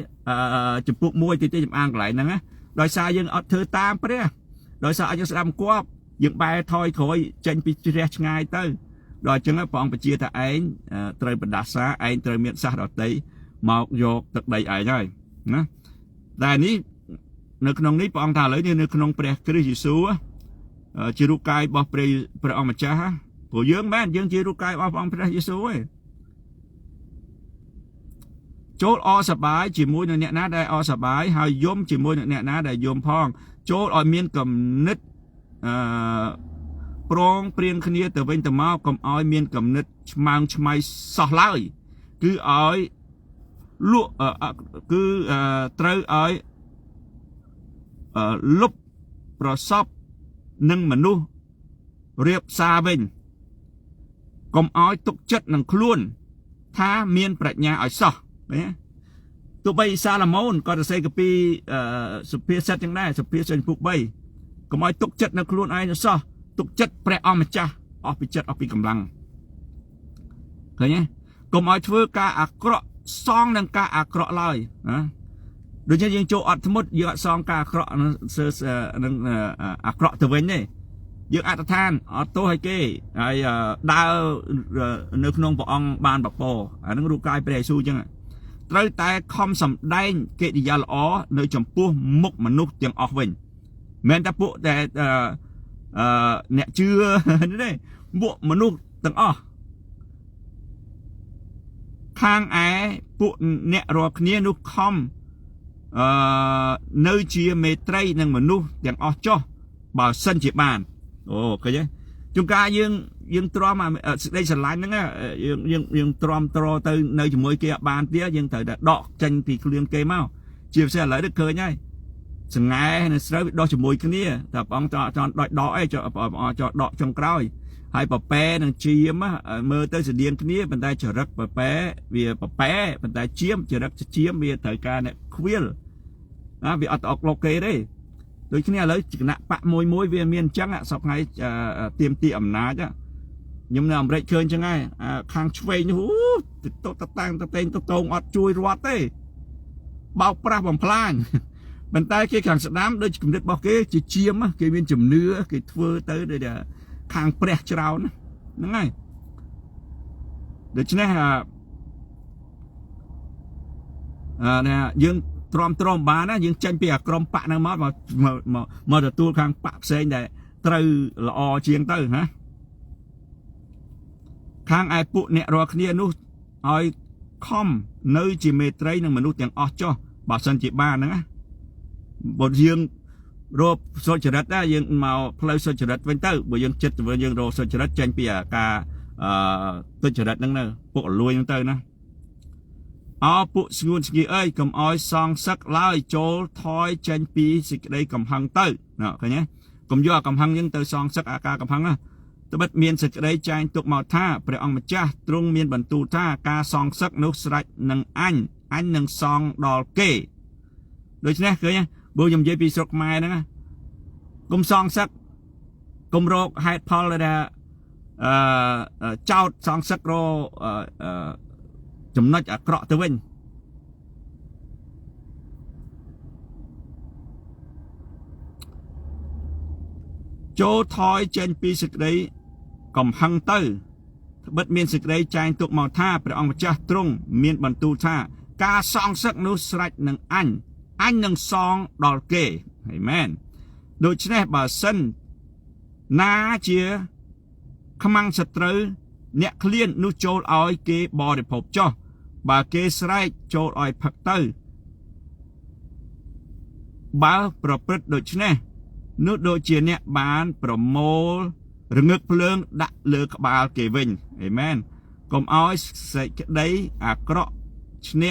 ចំពុក1ទីចំអាងកន្លែងហ្នឹងណាដោយសារយើងអត់ធ្វើតាមព្រះដោយសារឲ្យយើងស្ដាប់គប់យើងបែរថយក្រោយចេញពីជ្រះឆ្ងាយទៅដល់អញ្ចឹងព្រះអង្គបញ្ជាថាឯងត្រូវបដាសាឯងត្រូវមានសាសដតីមកយកទឹកដីឯងហើយណាតែនេះនៅក្នុងនេះព្រះអង្គថាឥឡូវនេះនៅក្នុងព្រះគ្រីស្ទយេស៊ូវជារូបកាយរបស់ព្រះអង្គម្ចាស់ព្រោះយើងមែនយើងជារូបកាយរបស់ព្រះអង្គព្រះយេស៊ូវឯងចូលអសប្បាយជាមួយនឹងអ្នកណាដែលអសប្បាយហើយយំជាមួយនឹងអ្នកណាដែលយំផងចូលឲ្យមានគំនិតព្រមព្រៀងគ្នាទៅវិញទៅមកកុំឲ្យមានគំនិតឆ្មើងឆ្មៃសោះឡើយគឺឲ្យលក់គឺត្រូវឲ្យលុបប្រសពនឹងមនុស្សរៀបសារវិញកុំឲ្យទុកចិត្តនឹងខ្លួនថាមានប្រាជ្ញាឲ្យសោះណាទោះបីសាឡូមោនក៏សរសេរកាពីសុភាសិតចឹងដែរសុភាសិតពុក3កុំឲ្យទុកចិត្តនៅខ្លួនឯងសោះទុកចិត្តព្រះអង្គម្ចាស់អស់ពីចិត្តអស់ពីកម្លាំងឃើញទេកុំឲ្យធ្វើការអាក្រក់សងនឹងការអាក្រក់ឡើយណាដូចជាយើងចូលអត់ធ្មត់យើងអត់សងការអាក្រក់នឹងអាក្រក់ទៅវិញទេយើងអធិដ្ឋានអត់ទោសឲ្យគេហើយដើរនៅក្នុងព្រះអង្គបានបពរអានឹងរូបកាយព្រះយេស៊ូវចឹងត្រូវតែខំសម្ដែងកិរិយាល្អនៅចំពោះមុខមនុស្សទាំងអស់វិញមិនតែពួកដែលអ្នកជឿទេពួកមនុស្សទាំងអស់ខាងឯពួកអ្នករាល់គ្នានោះខំនៅជាមេត្រីនឹងមនុស្សទាំងអស់ចុះបើសិនជាបានអូឃើញទេជួនកាលយើងទ្រាំសេចក្តីស្រឡាញ់ហ្នឹងយើងទ្រាំទ្រទៅនៅជាមួយគេអត់បានទៀតយើងត្រូវតែដកចេញពីគ្លៀងគេមកជាពិសេសឥឡូវនេះឃើញហើយសង្ហែនៅស្រូវដោះជាមួយគ្នាតែព្រះអង្គចង់ដកអីព្រះអង្គចង់ដកចុងក្រោយហើយប៉ប៉ែនឹងជាមមើលទៅស្តៀងគ្នាប៉ុន្តែចរិតប៉ប៉ែវាប៉ប៉ែប៉ុន្តែជាមចរិតជាមវាត្រូវការអ្នកខ្វៀលវាអត់អុកលោកគេទេដូចគ្នាឥឡូវគណៈបកមួយវាមានអញ្ចឹងសពថ្ងៃទៀមទីអំណាចខ្ញុំនៅអាមេរិកឃើញអញ្ចឹងហើយខាងឆ្វេងនោះទៅតាំងទៅតងអត់ជួយរត់ទេបោកប្រាស់បំផ្លាញប៉ុន្តែគេខាងស្ដាំដូចគំនិតរបស់គេជាជាមគេមានជំនឿគេធ្វើទៅដូចខាងព្រះច្រើនហ្នឹងហើយដូច្នេះយើងទ្រាំបានណាយើងចេញពីអាក្រមបកហ្នឹងមកទទួលខាងបកផ្សេងដែលត្រូវល្អជាងទៅណាខាងឯពួកអ្នករាល់គ្នានោះឲ្យខំនៅជាមេត្រីនឹងមនុស្សទាំងអស់ចុះបើសិនជាបានហ្នឹងណាបើយើងរកសុចរិតដែរយើងមកផ្លូវសុចរិតវិញទៅបើយើងចិត្តទៅយើងរកសុចរិតចេញពីការទុច្ចរិតហ្នឹងនៅពួកលួយហ្នឹងទៅណាពួកស្ងួនស្ងីអើយកុំអោយសងសឹកឡើយចូលថយចេញពីសេចក្តីកំហឹងទៅឃើញទេកុំយកកំហឹងយើងទៅសងសឹកអាការកំហឹងណាត្បិតមានសេចក្តីចែងទុកមកថាព្រះអង្គម្ចាស់ទ្រង់មានបន្ទូលថាការសងសឹកនោះស្រេចនឹងអញនឹងសងដល់គេដូច្នេះឃើញក bố nhầm dây pi sọc mai đó cùng song sắc cùng rô hai Paul là trao song sắc rô chấm nói ở cọ tới bên chỗ thoi trên pi sực đấy còn hăng tư bất miên sực đấy trai tục màu tha bởi ông cha trung miên bản tu tha ca song sắc nút sạch nâng anh nâng song đòi kê amen đôi chân này bà sân ná chia khăm ăn sạch trứ nẹ khliên nút chôl oi kê bò để phộp cho bà kê sạch chôl oi phật tư bà bà bật đôi chân này nút đôi chia nẹ bán bà mô rừng ngực phương đã lừa các bà kê vinh amen còn oi sạch đấy à krọ chân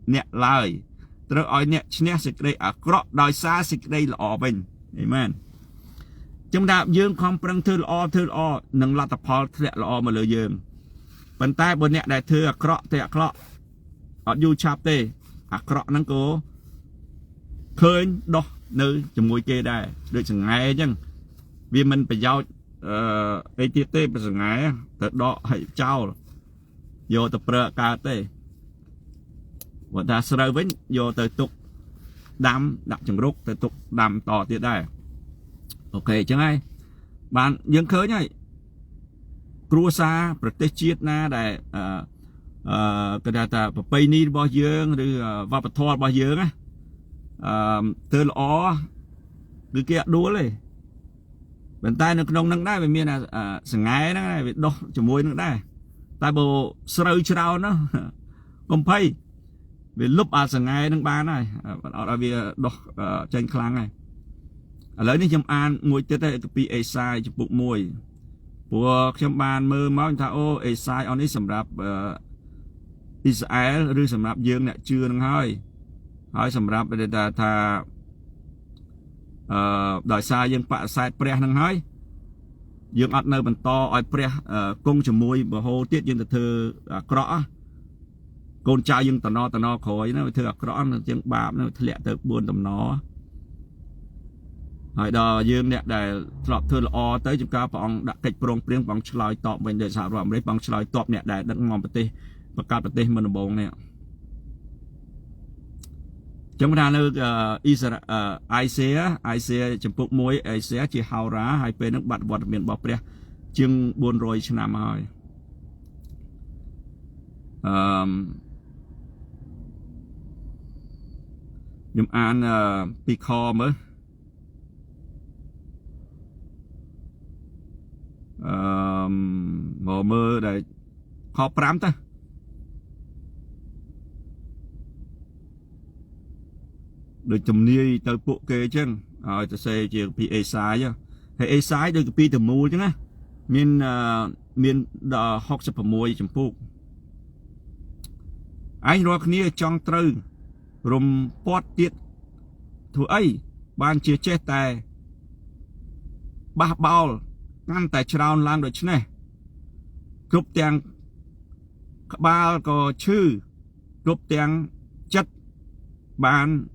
nẹ lời rồi oi nẹ chân sạch đấy à krọ đòi xa sạch đấy là ọ vinh amen chúng ta dương không prăng thư lọ nâng là tập họ thẹn lọ mà lừa dương bàn tay bên nẹ đại thư krọ thẹn krọ ở du chạp tê krọ nâng cố khơi đó nơi chùm ngôi kê đây được chẳng ngay chứ vì mình phải giao ATT phải chẳng ngay từ đó hãy trao vô tập prơ ca tê và ta sơ với vô tới tục đám đặt chừng rút tới tục đám to tiết đây ok chẳng ai bạn dân khơi nhảy cua xa protect chiết na để cái đà ta bay ni bao dương rồi vào bật thò bao dương á từ lọ cứ kia đuaเลยbên tai nó nông nắngได้bên miền là sừng ngày nó này đo chùm môi nóได้tai bộ sợi trâu nó không phải vì lúc sừng ngày nó ba này ở vì đo trên khang này lấy đi chấm an ngồi tết đây cái pi sai chụp bụng môi của chấm ban mơ máu thà ô sai on ấy sầm rạp Israel rồi sầm rạp dương này chưa năng hơi hỏi sầm rạp để ta thà đòi sai dương bạ sai pre năng hơi dương ăn nơi bàn to oi pre cung chấm môi bờ hồ tiết dương thơ cỏ con trai dương tận no khói nó thơ cỏ nó dương bạp nó lẹ từ buồn tầm nó hỏi đò dương nè để lọp thưa lọ tới chúng ta bọn đã kịch prong prieng bọn chloi tọp bên để sao rồi đấy bọn chloi tọp nè để đặng mong bát tê và cả bát tê mình bông nè chúng ta nơi Isaiah chấm phục muối Isaiah chỉ hào rá hai bên nước bạt bọt miền bọt prieng chương buồn rồi năm hỏi nhầm an pico mới ngồi mơ để khó prám ta được chùm ni tới bộ kê chứ rồi ta xe chỉ pi sai chứ hay sai được pi từ mù chứ á miền đò học sập mùi chùm phụ anh rồi kia trong trừ rùm pot tiết thủ ấy ban chia chết tài ba bao ngăn tại trào làm được chứ này cướp tiền ba có chữ cướp tiền chất bàn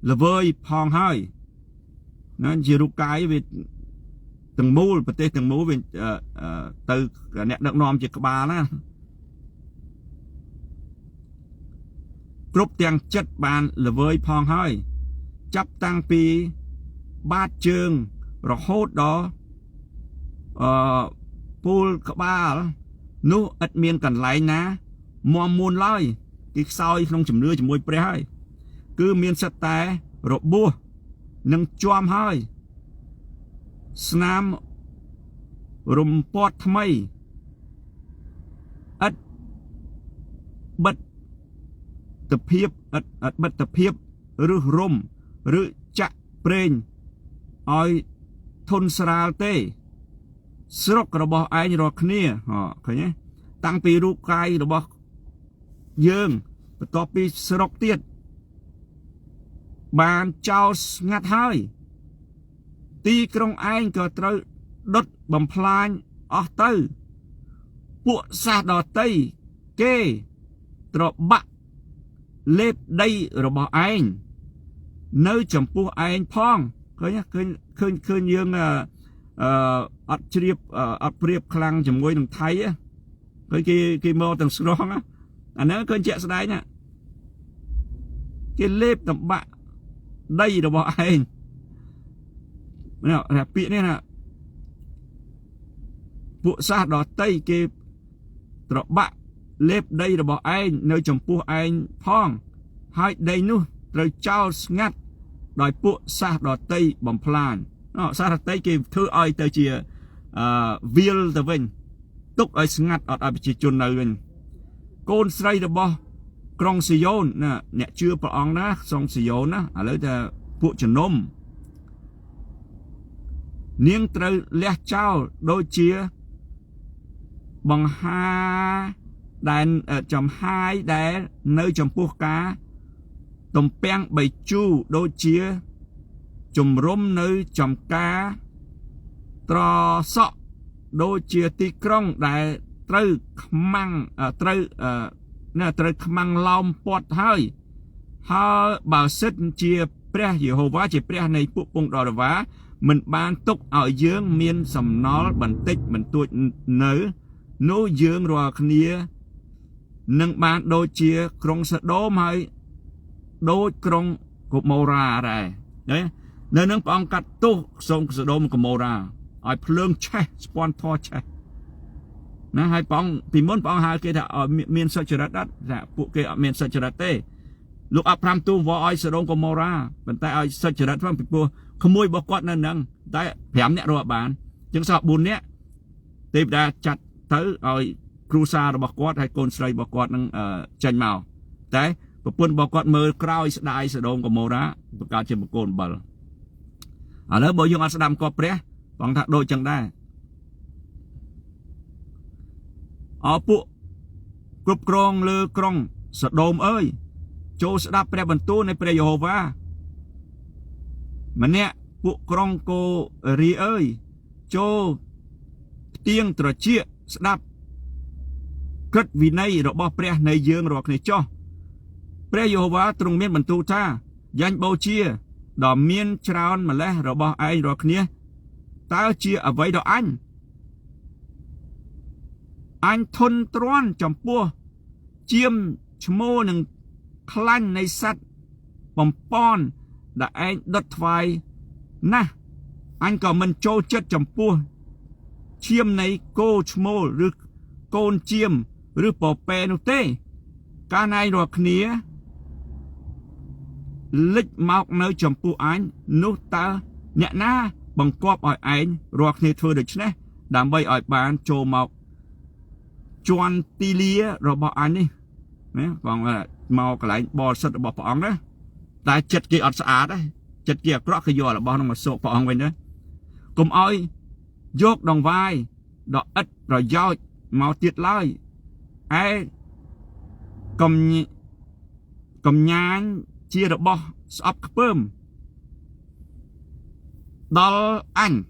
là vơi phong hơi nó chỉ rút cái về từng mũ và tê từng mũ về từ nẹt đặc nom chỉ có ba đó cướp tiền chất bàn là vơi phong hơi chấp tăng pi bát chương rồi hốt đó pool các ba nú ít miên cần lại ná mua muôn lơi cái soi không chấm đưa chấm môi pre hơi cứ miên sắt té rồi bua nâng choam hơi snam rum pot thay ít bật tập hiệp ít bật tập hiệp rư rum rư chạ preng oi thôn sral tê srok rồi bỏ ai rồi kia họ thấy nhé tăng pi ru cay rồi bỏ dương to pi srok tiết bàn trao ngắt hơi ti trong anh có trâu đốt bầm plan ở tư bộ xa đỏ tây kê rồi bạc lép đây rồi bỏ anh nơi chấm pu anh phong khơi nhá khơi dương ắt triệp ắt priệp khlang chấm ngôi đằng Thái á khơi cái mò đằng strong á anh nó khơi chẹt sấy nè cái lép tầm bạ đây là bọn anh là bị này nè bộ sa đỏ tây cái tọt bạ lép đây là bọn anh nơi chấm pu anh phong hai đây nu rồi trao ngắt đòi bộ sa đỏ tây bằng plan nó sa đỏ tây cái thứ ai tới chia vial tới bên túc ai ngắt ở chỉ chôn nơi bên côn say là bao krong Sion nè nè chưa bỏ on đó song Sion á ở lấy ta bộ chân nôm nieng trời lẽ trao đôi chia bằng hai đàn chấm hai đá nơi chấm pu cá tôm peng bầy chu đôi chia chùm rôm nơi chấm cá trò sọ đôi chia ti krong đại trừ măng trừ nè trừ măng long bọt hơi hơi bảo sức chia pre Jehovah chia pre này phụ bông đỏ vá mình ban túc ở dương miên sầm nó bản tích mình tuổi nữ nô dương rồi kia nâng ban đôi chia krong sợ đố hay đôi krong của màu ra này đấy nên nâng băng cắt tu xong sợ đố của màu ra ai phượng che sponsor che nè hai bóng thì muốn bóng hai cái ở miền sợi chợ đất dạ phụ cái ở miền sợi chợ đất tê lúc áp tham tu vào ai sợ đố của màu ra bên tay ai sợi chợ đất phong bị bùa không môi bọc quạt nên nâng tay hẻm nhẹ rồi bạn chứng sợ buồn nhé tiếp ra chặt tới ai cruza rồi bọc quạt hay côn sợi bọc quạt nâng tranh màu đấy buồn bọc quạt mờ cào đại sợ đố của màu ra bọc cao trên một côn bờ ở đó bộ dùng ăn đam có pre bằng thạc đôi chẳng đây ở bộ cướp krong lư krong sợ đôm ơi châu sẽ đáp pre bần tu này pre Jehovah mà nè bộ krong cô ri ơi châu tiếng trò chuyện sẽ đáp cất vì này rồi bỏ pre này dương rồi này cho pre Jehovah trung miên bần tu ta danh bao chia đỏ miên trao mà lẽ rồi bỏ ai rồi kia ta chia ở vậy đó anh thôn tròn chấm pua chiêm chmô nâng khăn này sắt bầm pon đã anh đứt vai na anh có mình trâu chất chấm pua chiêm này cô chmô rư côn chiêm rư bỏ pe nụ tê ca này rồi khía lịch mọc nơi chấm pua anh nụ ta nhẹ na bằng cọp ở anh rồi khía thưa được chứ nè đảm bay ở bàn trâu mọc chọn tì lia rồi bỏ anh đi còn màu cái lại bò sật bỏ phỏng đó tại chật kia ọt sả đấy chật kia rõ khi vô là bỏ nó mà sổ phỏng bên đó cùng ơi dốt đồng vai đọ ít rồi dao màu tiệt lai ai cầm nhang chia được bỏ sập bơm đó anh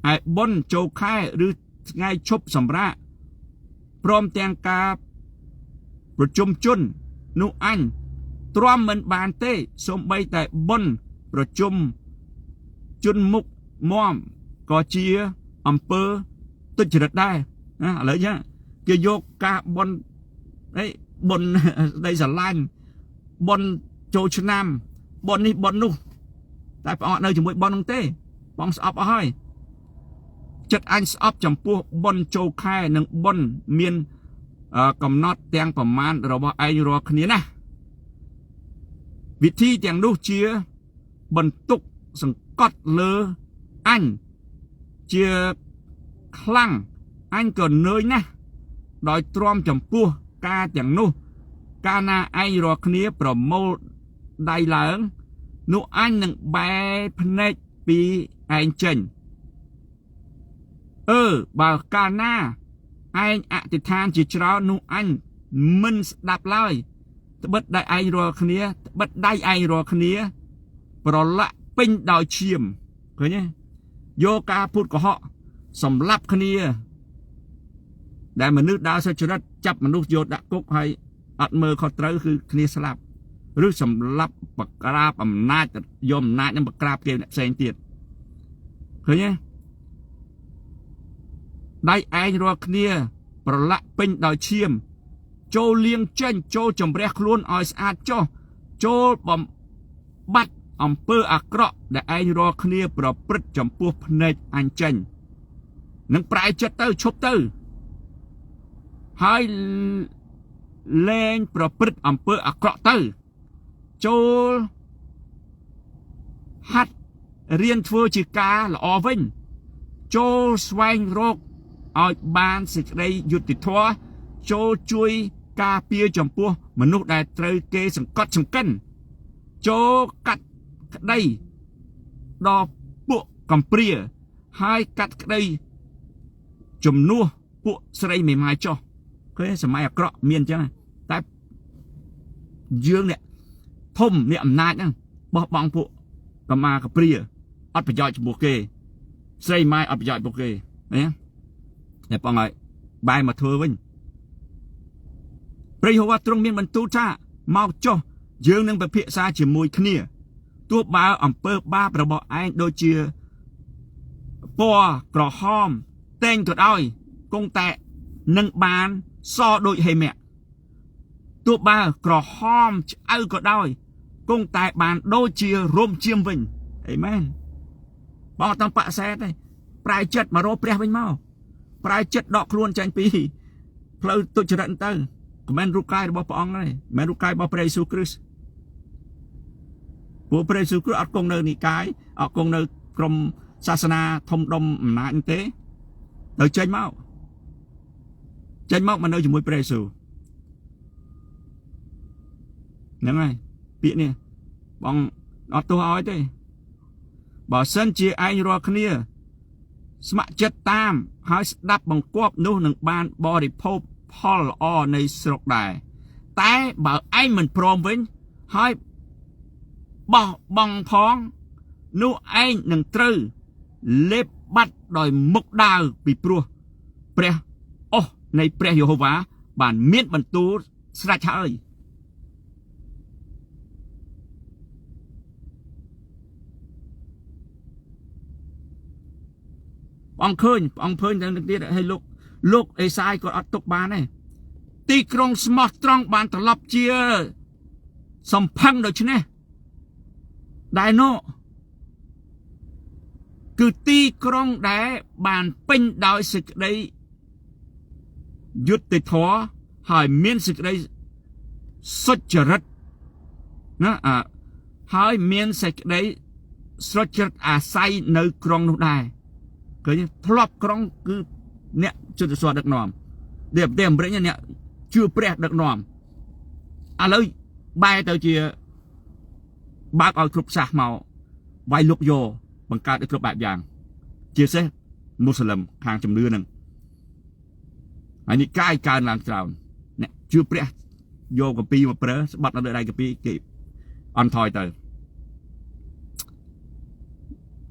ai bôn châu khai rư ngay chụp sầm raพร้อมแต่งกาประชุมชนนุอันตรวมเหมือนบานเต้สมใบแต่บนประชุมชนมุกม่อมก็เชียอำเภอตุจริตได้นะอะไรเงี้ยจะโยกกาบนไอ้บนได้สลายบนโจชนามบนนี่บนนู่แต่พอเนยจะมวยบอลน้องเต้บอลสอบเอาให้จัดอันสอบจำพวกบนโจค่ายหนึ่งบนเมียนกำนอดแตงประมาณเราบอกไอ้รอคนนี้นะวิธีแตงลูกเชียบนตุกสังกัดเลออันเชียคลั่งอันเกินเนยนะโดยตรอมจำพวกกาแตงนู่กานาไอ้รอคนนี้ประโมทได้หลังนู่อันหนึ่งใบพเนจปีไอ้เจนบ่าวกาหน้าไอ้อธิษฐานจิตเราหนูอันมันดับเลยบัดได้ไอรอคเนี้ยบัดได้ไอรอคเนี้ยปรละเป็นดาวเชียมเคยเนี่ยโยกาพูดกับเขาสำลับคเนี้ยได้มนุษย์ดาวสัจรัตจับมนุษย์โยดะกุกให้อัดมือเขาเต๋อคือคเนี้ยสลับ ឬសម្រាប់បក្រាបអំណាចយកអំណាចនឹងបក្រាបគេផ្សេងទៀតឃើញទេដៃឯងរាល់គ្នាប្រឡាក់ពេញដោយឈាមចូលលាងចេញចូលជំរះខ្លួនឲ្យស្អាតចុះចូលបំបត្តិអំពើអាក្រក់ដែលឯងរាល់គ្នាប្រព្រឹត្តចំពោះភ្នែកអញចេញនឹងប្រែចិត្តទៅឈប់ទៅហើយលែងប្រព្រឹត្តអំពើអាក្រក់ទៅចូលហាត់រៀនធ្វើជាការល្អវិញចូលស្វែងរកឲ្យបានសេចក្តីយុត្តិធម៌ចូលជួយការពារចំពោះមនុស្សដែលត្រូវគេសង្កត់សង្កិនចូលកាត់ក្តីដល់ពួកកំព្រាហើយកាត់ក្តីជំនួសពួកស្រីមេម៉ាយចុះឃើញសម័យអាក្រក់មានអញ្ចឹងតែយើងអ្នកធំអ្នកអំណាចហ្នឹងបោះបង់ពួកកម្មាកំព្រាអត់ប្រយោជន៍ចំពោះគេស្រីម៉ាយអត់ប្រយោជន៍ចំពោះគេណាតែបងឲ្យបែរមកធ្វើវិញព្រះយេហូវ៉ាទ្រង់មានបន្ទូលថាមកចុះយើងនឹងពិភាក្សាជាមួយគ្នាទោះបើអំពើបាបរបស់ឯងដូចជាពណ៌ក្រហមតែងក៏ដោយគង់តែនឹងបានសដូចហេមៈទោះបើក្រហមឆ្អៅក៏ដោយគង់តែបានដូចជារោមជៀមវិញអេមែនបងអត់តាមបក្សែទេប្រែចិត្តមករកព្រះវិញមកប្រែចិត្តដកខ្លួនចេញពីផ្លូវទុច្ចរិតទៅមិនមែនរូបកាយរបស់ព្រះអង្គទេមិនមែនរូបកាយរបស់ព្រះយេស៊ូវគ្រីស្ទពួកព្រះយេស៊ូវគ្រីស្ទអត់គង់នៅនិកាយអត់គង់នៅក្រុមសាសនាធំដុំអំណាចទេទៅចេញមកមកនៅជាមួយព្រះយេស៊ូវហ្នឹងហើយពាក្យនេះបងអត់ទោះឲ្យទេបើសិនជាឯងរាល់គ្នាស្ម័គ្រចិត្តតាមហើយស្ដាប់បង្គាប់នោះនឹងបានបរិភោគផលល្អនៃស្រុកដែរតែបើឯងមិនព្រមវិញហើយបោះបង់ផងនោះឯងនឹងត្រូវលេបបាត់ដោយមុខដាវពីព្រោះព្រះអស់នៃព្រះយេហូវ៉ាបានមានបន្ទូលស្រេចហើយអង្គឃើញទាំងនេះទៀតឲ្យលោកអេសាយក៏អត់ទុកបានដែរទីក្រុងស្មោះត្រង់បានត្រឡប់ជាសំផឹងដូច្នេះដែលនោះគឺទីក្រុងដែលបានពេញដោយសេចក្តីយុត្តិធម៌ហើយមានសេចក្តីសុចរិតណាហើយមានសេចក្តីសុចរិតអាស្រ័យនៅក្រុងនោះដែរឃើញធ្លាប់ក្រុងគឺអ្នកជុតសរដឹកនាំដែលប្រទេសអាមេរិកអ្នកជឿព្រះដឹកនាំឥឡូវបែរទៅជាបើកឲ្យគ្រប់សាសមកវាយលុកយកបង្កើតឲ្យគ្រប់បែបយ៉ាងជាពិសេសមូស្លឹមខាងជំនឿហ្នឹងហើយនេះកាយកើនឡើងច្រើនអ្នកជឿព្រះយកកាពីមកប្រើស្បាត់នៅលើដៃកាពីគេអន់ថយទៅ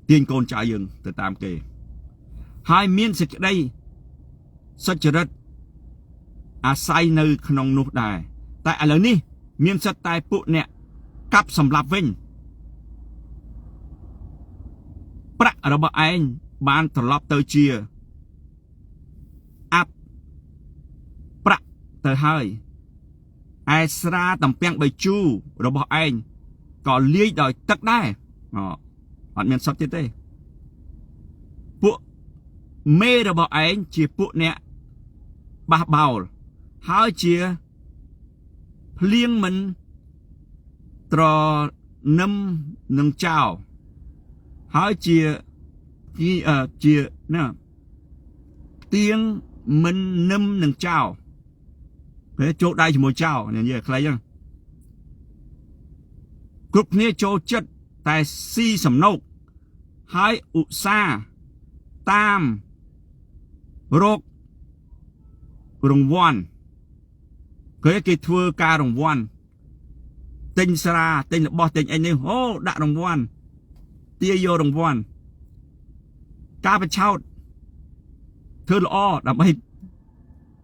ទាញកូនចៅយើងទៅតាមគេហើយមានសេចក្តីសុចរិតអាស្រ័យនៅក្នុងនោះដែរតែឥឡូវនេះមានសិតតែពួកអ្នកកាប់សម្លាប់វិញប្រាក់របស់ឯងបានត្រឡប់ទៅជាអាប់ប្រាក់ទៅហើយឯស្រាតំពាំងបីជូររបស់ឯងក៏លាយដោយទឹកដែរអត់មានសុទ្ធទៀតទេពួកមេរបស់ឯងជាពួកអ្នកបះបោលហើយជាភ្លៀងមិនត្រនឹមនឹងចោលហើយជាណាទៀងមិននឹមនឹងចោលពេលចូលដៃជាមួយចោលនិយាយខ្លីហ្នឹងគ្រប់គ្នាចូលចិត្តតែស៊ីសំណោកហើយឧស្សាហ៍តាមរករង្វាន់គេធ្វើការរង្វាន់ទិញស្រាទិញរបស់ទិញអីនេះអូដាក់រង្វាន់ទាយយករង្វាន់ការបញ្ឆោតធ្វើល្អដើម្បី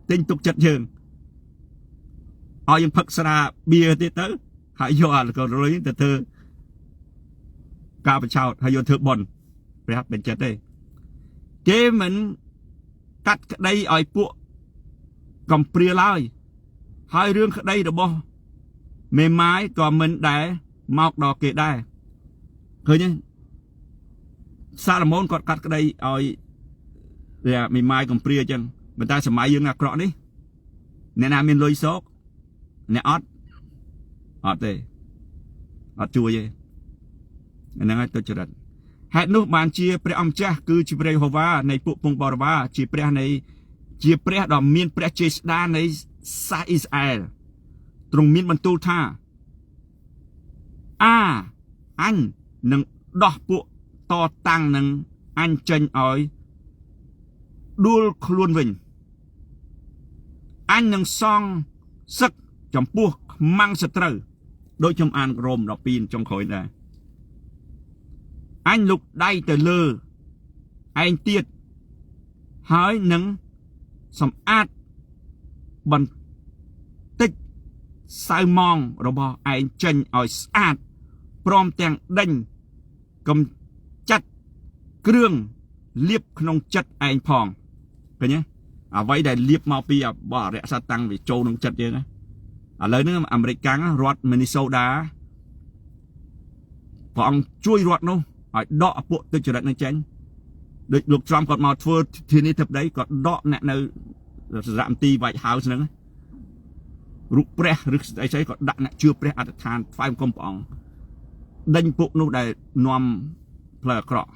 ទិញទុកចិត្តយើងឲ្យយើងផឹកស្រាបៀទៀតទៅ ហើយយកអាក៏រុយទៅធ្វើការបិចោតហើយយកធ្វើបន់ព្រះបញ្ជាក់ទេគេមិនកាត់ក្តីឲ្យពួកកំព្រាឡើយហើយរឿងក្តីរបស់មេម៉ាយក៏មិនដែរមកដល់គេដែរឃើញទេសាឡូមោនគាត់កាត់ក្តីឲ្យមេម៉ាយកំព្រាអញ្ចឹងប៉ុន្តែសម័យយើងអាក្រក់នេះអ្នកណាមានលុយសោកអ្នកអត់ទេអត់ជួយទេហ្នឹងហើយទុច្ចរិតហេតុនោះបានជាព្រះអង្គម្ចាស់គឺជាព្រះយេហូវ៉ានៃពួកពងបរិវារជាព្រះដ៏មានព្រះជេស្តានៃសាសអ៊ីស្រាអែលទ្រង់មានបន្ទូលថាអញនឹងដោះពួកតតាំងនឹងអញចេញឲ្យដួលខ្លួនវិញអញនឹងសងសឹកចំពោះខ្មាំងសត្រូវដូចខ្ញុំអានរ៉ូម12ចុងក្រោយដែរអញលុកដៃទៅលើឯងទៀតហើយនឹងសម្អាតបន្តិចសៅម៉ងរបស់ឯងចេញឲ្យស្អាតព្រមទាំងដេញកំចាត់គ្រឿងលាបក្នុងចិត្តឯងផងឃើញទេអ្វីដែលលាបមកពីបរិយាសតាំងវាចូលក្នុងចិត្តយើងណាឥឡូវនេះអាមេរិកកាំងរដ្ឋមីនីសូដាព្រះអង្គជួយរដ្ឋនោះឲ្យដកពួកទុច្ចរិតនឹងចេញដូចលោកត្រាំគាត់មកធ្វើធានាធិបតីគាត់ដកអ្នកនៅសារមន្ទីរ White House ហ្នឹងរូបព្រះឬស្អីៗគាត់ដាក់អ្នកជឿព្រះអធិដ្ឋានថ្វាយបង្គំព្រះអង្គដេញពួកនោះដែលនាំផ្លូវអាក្រក់